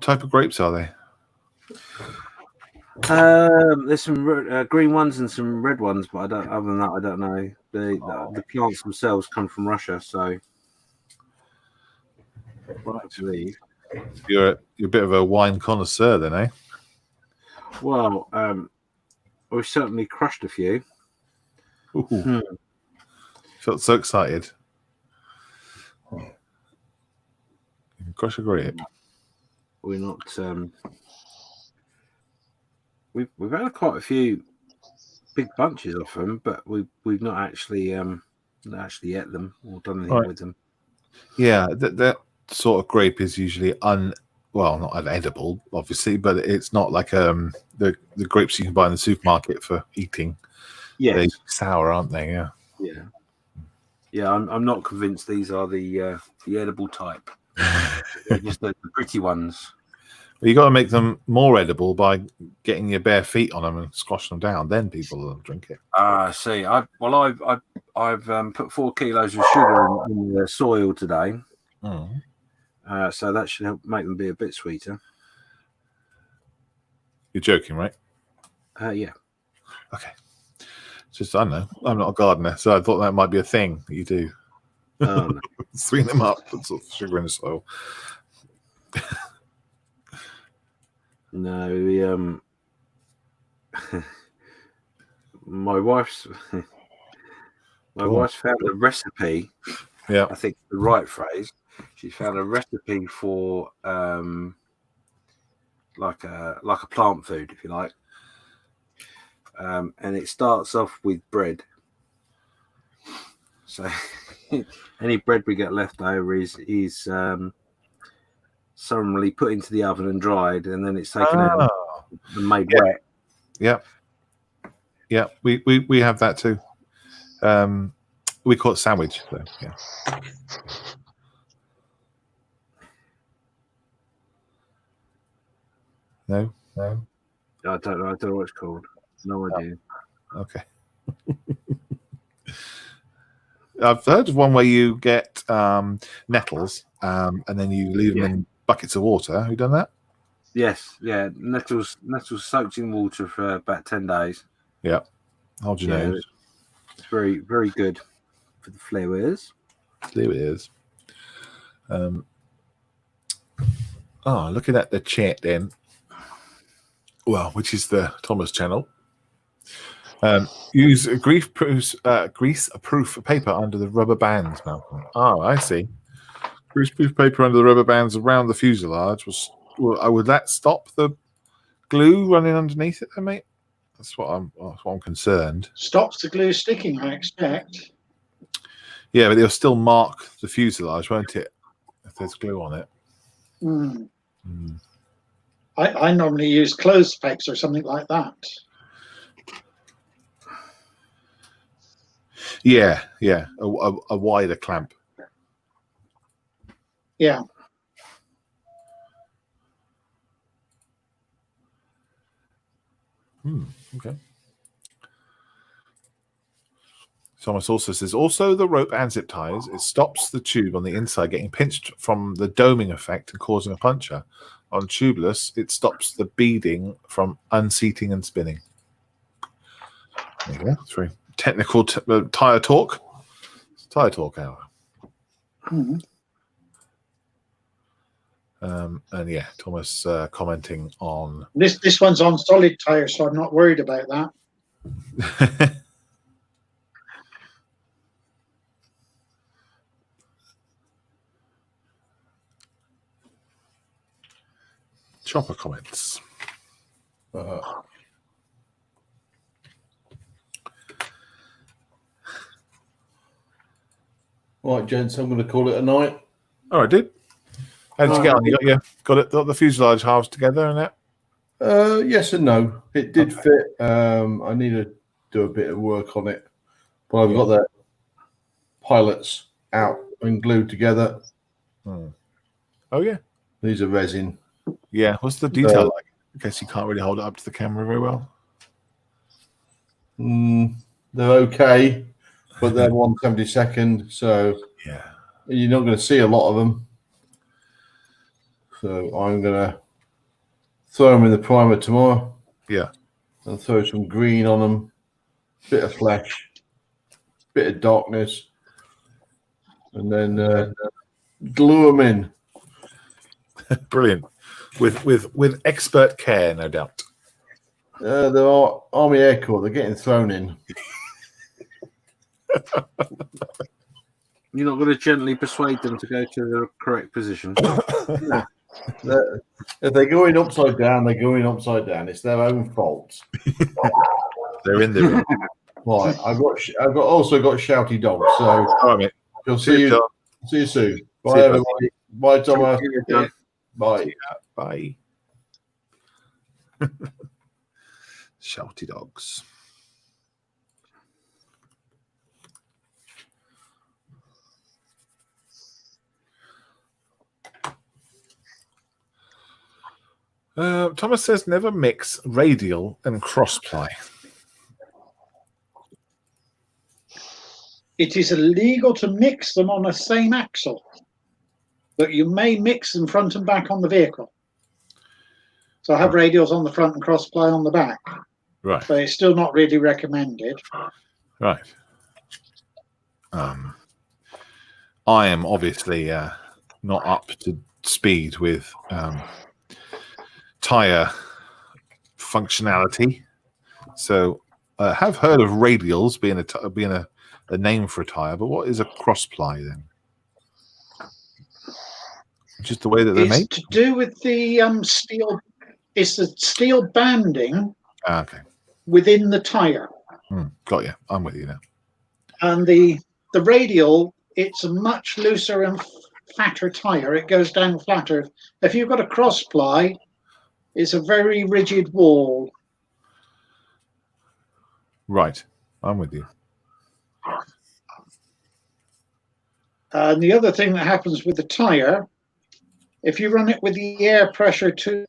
type of grapes are they? There's some green ones and some red ones, but I don't. Other than that, I don't know. The plants themselves come from Russia, so I believe. You're a bit of a wine connoisseur, then, eh? Well, we've certainly crushed a few. Felt so excited. Crush a grape. We're not. We've had quite a few big bunches of them, but we've not actually ate them or done anything with them. Yeah, that sort of grape is usually not unedible, obviously, but it's not like the grapes you can buy in the supermarket for eating. Yes. They're sour, aren't they? Yeah. Yeah. Yeah, I'm not convinced these are the edible type. They're just the pretty ones. Well, you got to make them more edible by getting your bare feet on them and squashing them down. Then people will drink it. I see. I've put 4 kilos of sugar in the soil today, so that should help make them be a bit sweeter. You're joking, right? Yeah. Okay. Just I don't know. I'm not a gardener, so I thought that might be a thing that you do. No. Sweeten them up, put some sugar in the soil. No, my wife's found a recipe. Yeah, I think the right phrase. She found a recipe for like a plant food, if you like, and it starts off with bread. So any bread we get left over is summarily put into the oven and dried, and then it's taken out and made wet. Yeah, we have that too. We call it sandwich. So, yeah. No. I don't know what it's called. No idea. Okay. I've heard of one where you get nettles and then you leave them in buckets of water. Have you done that? Yes, yeah. Nettles soaked in water for about 10 days. Yeah. Hold your nose. It's very, very good for the flavours. Flavors. Looking at the chat then. Well, which is the Thomas channel. Use a grease-proof paper under the rubber bands, Malcolm. Oh, I see. Grease-proof paper under the rubber bands around the fuselage would that stop the glue running underneath it, then, mate? That's what I'm concerned. Stops the glue sticking, I expect. Yeah, but they'll still mark the fuselage, won't it? If there's glue on it. I normally use clothes pegs or something like that. Yeah. A wider clamp. Yeah. Okay. Thomas also says, also the rope and zip ties, it stops the tube on the inside getting pinched from the doming effect and causing a puncture. On tubeless, it stops the beading from unseating and spinning. There you go. It's very technical tyre talk. It's tyre talk hour. Mhm. And yeah, Thomas commenting on This one's on solid tyres, so I'm not worried about that. Chopper comments. Right, gents, I'm going to call it a night. All right, dude. How did you get on? You got the fuselage halves together and that? Yes and no. It did fit. I need to do a bit of work on it, but I've got the pilots out and glued together. Oh yeah, these are resin. Yeah, what's the detail like? I guess you can't really hold it up to the camera very well. They're okay, but they're 1/72nd, so yeah, you're not going to see a lot of them. So I'm going to throw them in the primer tomorrow. Yeah, and throw some green on them, bit of flesh, bit of darkness, and then glue them in. Brilliant, with expert care, no doubt. There are Army Air Corps. They're getting thrown in. You're not going to gently persuade them to go to the correct position. Nah. If they're going upside down, they're going upside down. It's their own fault. They're in there. Right. I've also got shouty dogs. So all right, mate. You'll see you soon. Bye, everybody. Bye, Thomas. Bye. Bye. Shouty dogs. Thomas says never mix radial and cross ply. It is illegal to mix them on the same axle, but you may mix them front and back on the vehicle. So I have radials on the front and cross ply on the back. Right. But it's still not really recommended. Right. I am obviously not up to speed with tire functionality, so I have heard of radials being a name for a tire, but what is a cross ply then? Just the way that they're made? It's to do with the steel. It's the steel banding. Okay. Within the tire. Got you. I'm with you now. And the radial, it's a much looser and fatter tire. It goes down flatter. If you've got a cross ply, it's a very rigid wall. Right. I'm with you. And the other thing that happens with the tire, if you run it with the air pressure to,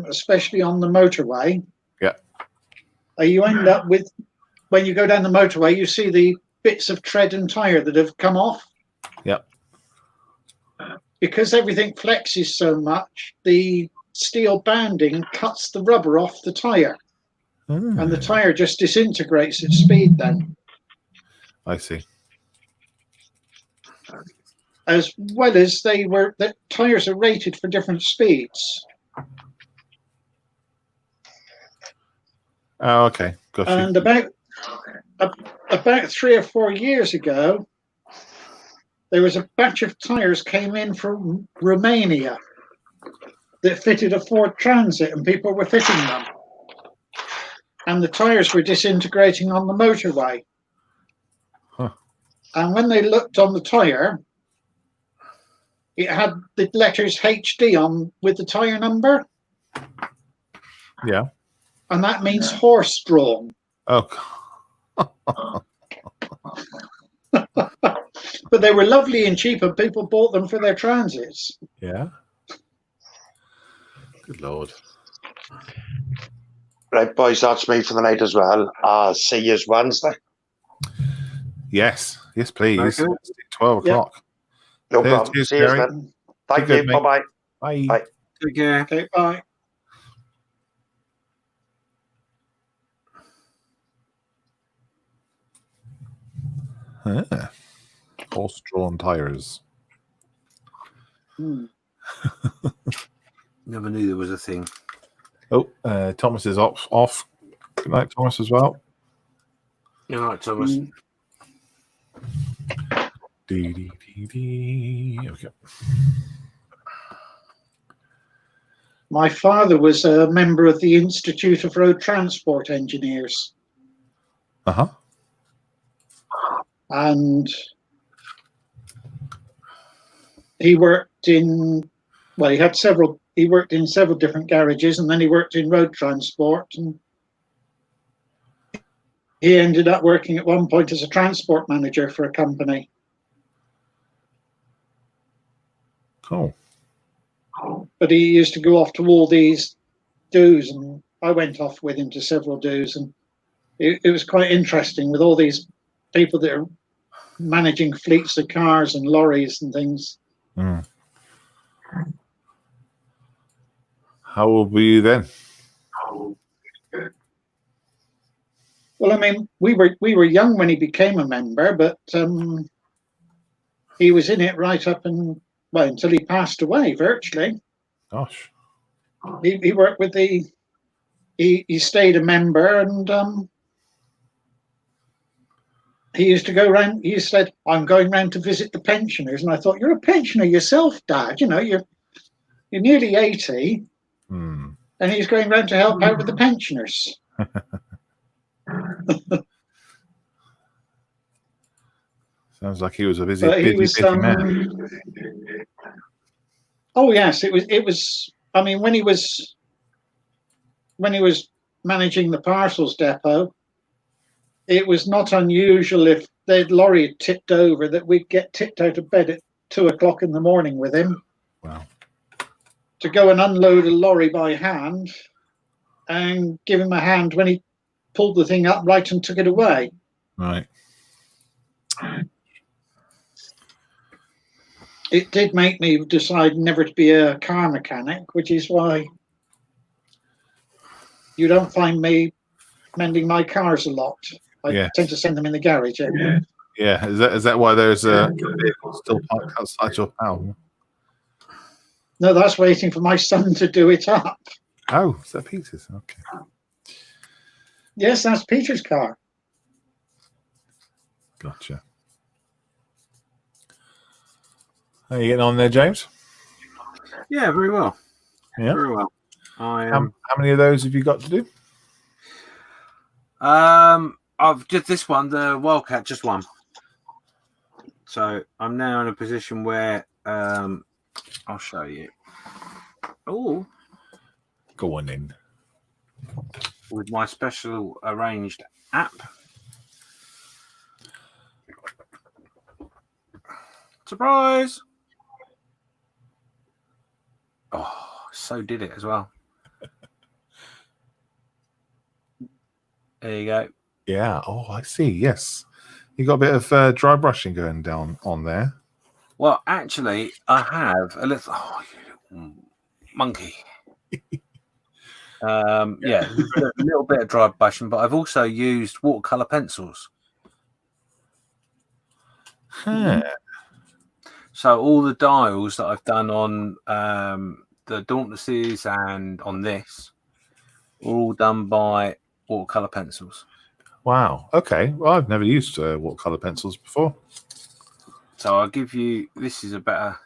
especially on the motorway, you end up with, when you go down the motorway, you see the bits of tread and tire that have come off. Yeah. Because everything flexes so much, the steel banding cuts the rubber off the tire. And the tire just disintegrates at speed then. I see. As well as the tires are rated for different speeds. Oh, okay. Gotcha. And about 3 or 4 years ago, there was a batch of tires came in from Romania that fitted a Ford Transit, and people were fitting them. And the tires were disintegrating on the motorway. Huh. And when they looked on the tire, it had the letters HD on with the tire number. Yeah. And that means horse drawn. Oh. But they were lovely and cheap, and people bought them for their transits. Yeah. Good Lord. Right, boys, that's me for the night as well. See you Wednesday. Yes, please. Okay. 12 Yep. o'clock. No problem. Cheers, See you Gary. then. Thank Be you. good, mate. Bye-bye. Bye. Bye. Take care. Okay, bye. Horse-drawn tires. Never knew there was a thing. Oh, Thomas is off. Good night, Thomas, as well. All right, Thomas. Okay. My father was a member of the Institute of Road Transport Engineers. Uh-huh. And he worked in, well, he worked in several different garages, and then he worked in road transport. And he ended up working at one point as a transport manager for a company. Cool. But he used to go off to all these do's, and I went off with him to several do's, and it was quite interesting with all these people that are managing fleets of cars and lorries and things. Mm. How old were you then? Well, I mean, we were young when he became a member, but he was in it right up until he passed away, virtually. Gosh. He worked with he stayed a member, and he used to go around. He said, "I'm going round to visit the pensioners," and I thought, "You're a pensioner yourself, Dad. You know, you're nearly 80, and he's going round to help out with the pensioners." Sounds like he was a busy man. Oh yes, it was. I mean, when he was managing the parcels depot, it was not unusual if the lorry had tipped over that we'd get tipped out of bed at 2 o'clock in the morning with him. Wow. To go and unload a lorry by hand and give him a hand when he pulled the thing upright and took it away. Right. It did make me decide never to be a car mechanic, which is why you don't find me mending my cars a lot. I tend to send them in the garage. Yeah. Is that why there's a vehicle still parked outside your house? No, that's waiting for my son to do it up. Oh, is that Peter's? Okay. Yes, that's Peter's car. Gotcha. How are you getting on there, James? Yeah, very well. Yeah, very well. How many of those have you got to do? I've just this one, the Wildcat, just one. So I'm now in a position where I'll show you. Oh, go on in. With my special arranged app. Surprise! Oh, so did it as well. There you go. Yeah. Oh, I see. Yes. You got a bit of dry brushing going down on there. Well, actually, I have a little monkey. Yeah, a little bit of dry brushing, but I've also used watercolor pencils. Huh. So all the dials that I've done on the Dauntlesses and on this were all done by watercolor pencils. Wow. Okay. Well, I've never used watercolor pencils before. So I'll give you. This is a better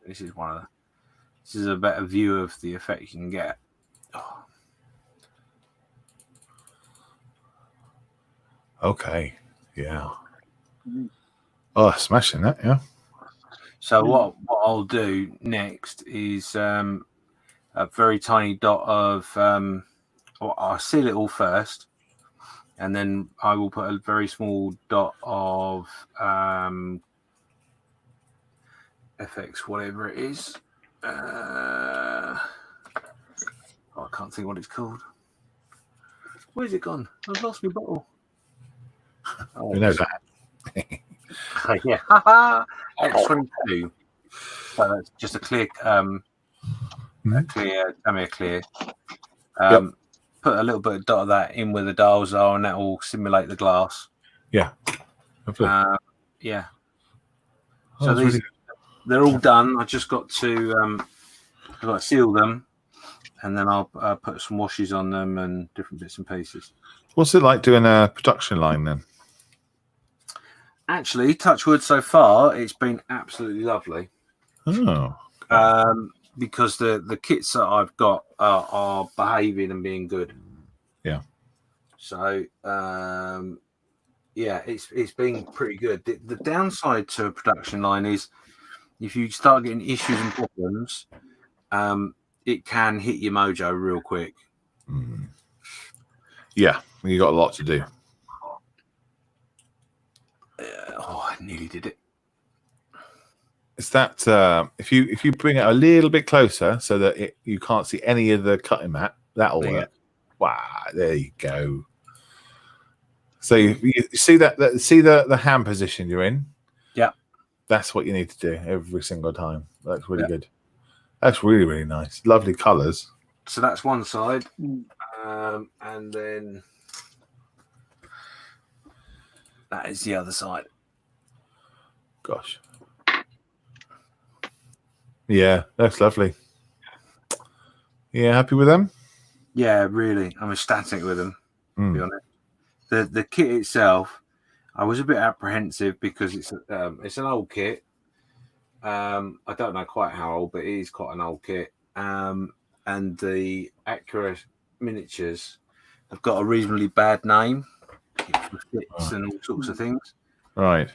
view of the effect you can get. Oh. Okay. Yeah. Oh, smashing that. Yeah. So what I'll do next is a very tiny dot of. I'll seal it all first, and then I will put a very small dot of FX, whatever it is. I can't think what it's called. Where's it gone? I've lost my bottle. Who knows that? Yeah. X22. So that's just a clear, Tamiya clear. Put a little bit of dot of that in where the dials are, and that will simulate the glass. Yeah. Yeah. Oh, So these, they're all done. I just got to I've got to seal them, and then I'll put some washes on them and different bits and pieces. what's it like doing a production line then? Actually, touch wood, so far it's been absolutely lovely. Oh. Because the kits that I've got are behaving and being good. Yeah. So it's been pretty good. The downside to a production line is if you start getting issues and problems, it can hit your mojo real quick. Yeah, you got a lot to do. I nearly did it. Is that if you bring it a little bit closer so that you can't see any of the cutting mat, that'll work. Wow, there you go. So you see the hand position you're in. Yeah, that's what you need to do every single time. That's really good. That's really, really nice. Lovely colours. So that's one side, and then that is the other side. Gosh. Yeah, that's lovely. Yeah, happy with them? Yeah, really. I'm ecstatic with them, to be honest. The kit itself, I was a bit apprehensive because it's an old kit. I don't know quite how old, but it is quite an old kit. And the Accurate miniatures have got a reasonably bad name for fits and all sorts of things. Right.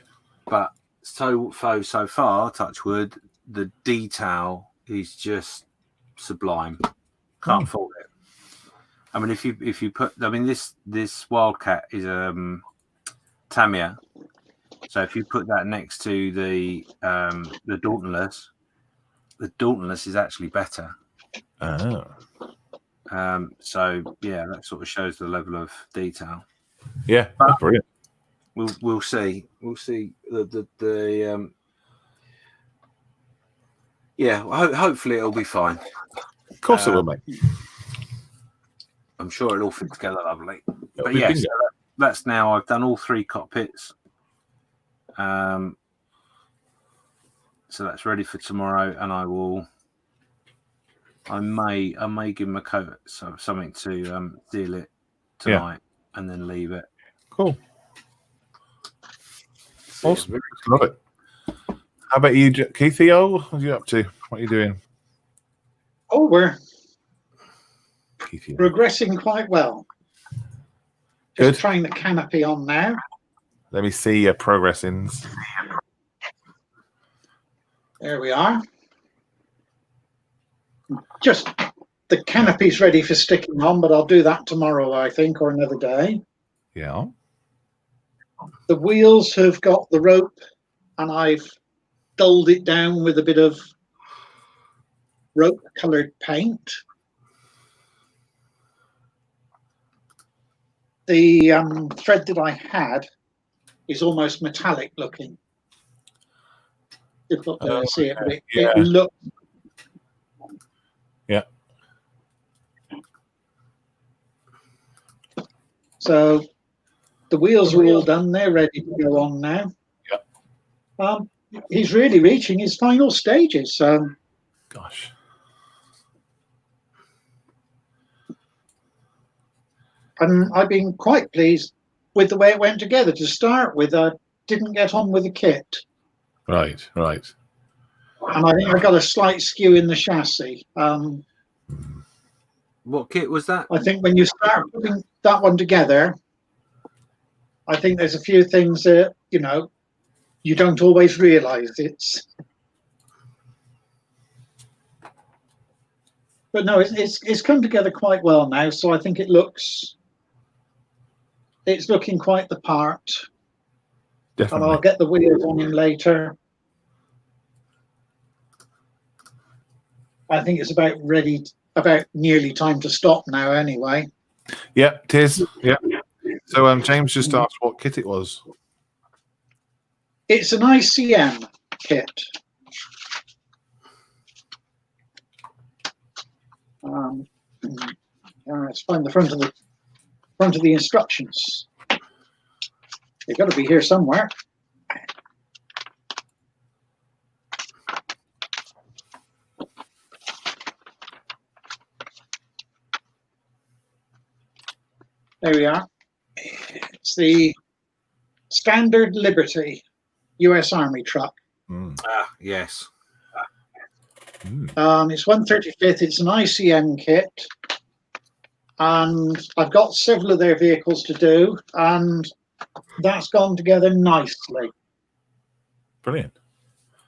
But so far, touch wood, the detail is just sublime. Can't fault it. I mean, if you put, I mean, this Wildcat is Tamiya, so if you put that next to the Dauntless is actually better. Oh. So yeah, that sort of shows the level of detail. Yeah, that's brilliant. We'll see. We'll see hopefully it'll be fine. Of course it will, mate. I'm sure it'll all fit together lovely. But yes, that's now. I've done all 3 cockpits. So that's ready for tomorrow, and I may give them a coat, so something to seal it tonight, and then leave it. Cool. Awesome. Love it. How about you, Keithy? What are you up to? What are you doing? Oh, we're progressing quite well. Just trying the canopy on now. Let me see your progressings. There we are. Just the canopy's ready for sticking on, but I'll do that tomorrow, I think, or another day. Yeah. The wheels have got the rope, and I've dulled it down with a bit of rope-coloured paint. The thread that I had is almost metallic looking. Difficult to see it, but it looks. Yeah. So the wheels are all done. They're ready to go on now. Yeah. He's really reaching his final stages. Gosh. And I've been quite pleased with the way it went together. To start with, I didn't get on with the kit. Right. And I think I got a slight skew in the chassis. What kit was that? I think when you start putting that one together, I think there's a few things that, you don't always realise But no, it's come together quite well now. So I think it's looking quite the part. Definitely. And I'll get the wheels on him later. I think it's about nearly time to stop now anyway. Yeah, it is. Yeah. So James just asked what kit it was. It's an ICM kit. Let's find the front of the instructions. They've got to be here somewhere. There we are. It's the standard Liberty US Army truck. Yes. It's 135th. It's an ICM kit. And I've got several of their vehicles to do, and that's gone together nicely. Brilliant.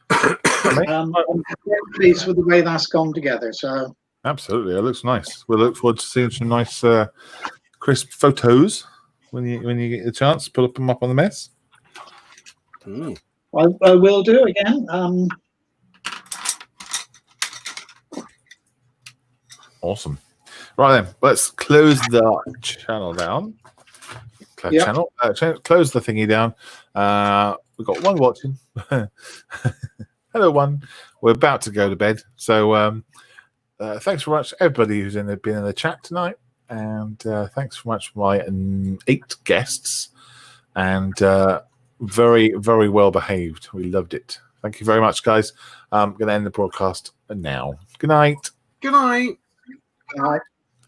I'm very pleased with the way that's gone together. So absolutely, it looks nice. We look forward to seeing some nice, crisp photos when you get the chance. Put them up on the mess. I will do again. Awesome. Right then, let's close the channel down. Close the thingy down. We've got one watching. Hello, one. We're about to go to bed. So thanks very much, everybody who's been in the chat tonight. And thanks very much for my 8 guests. And very, very well behaved. We loved it. Thank you very much, guys. I'm going to end the broadcast now. Good night. Good night. All right.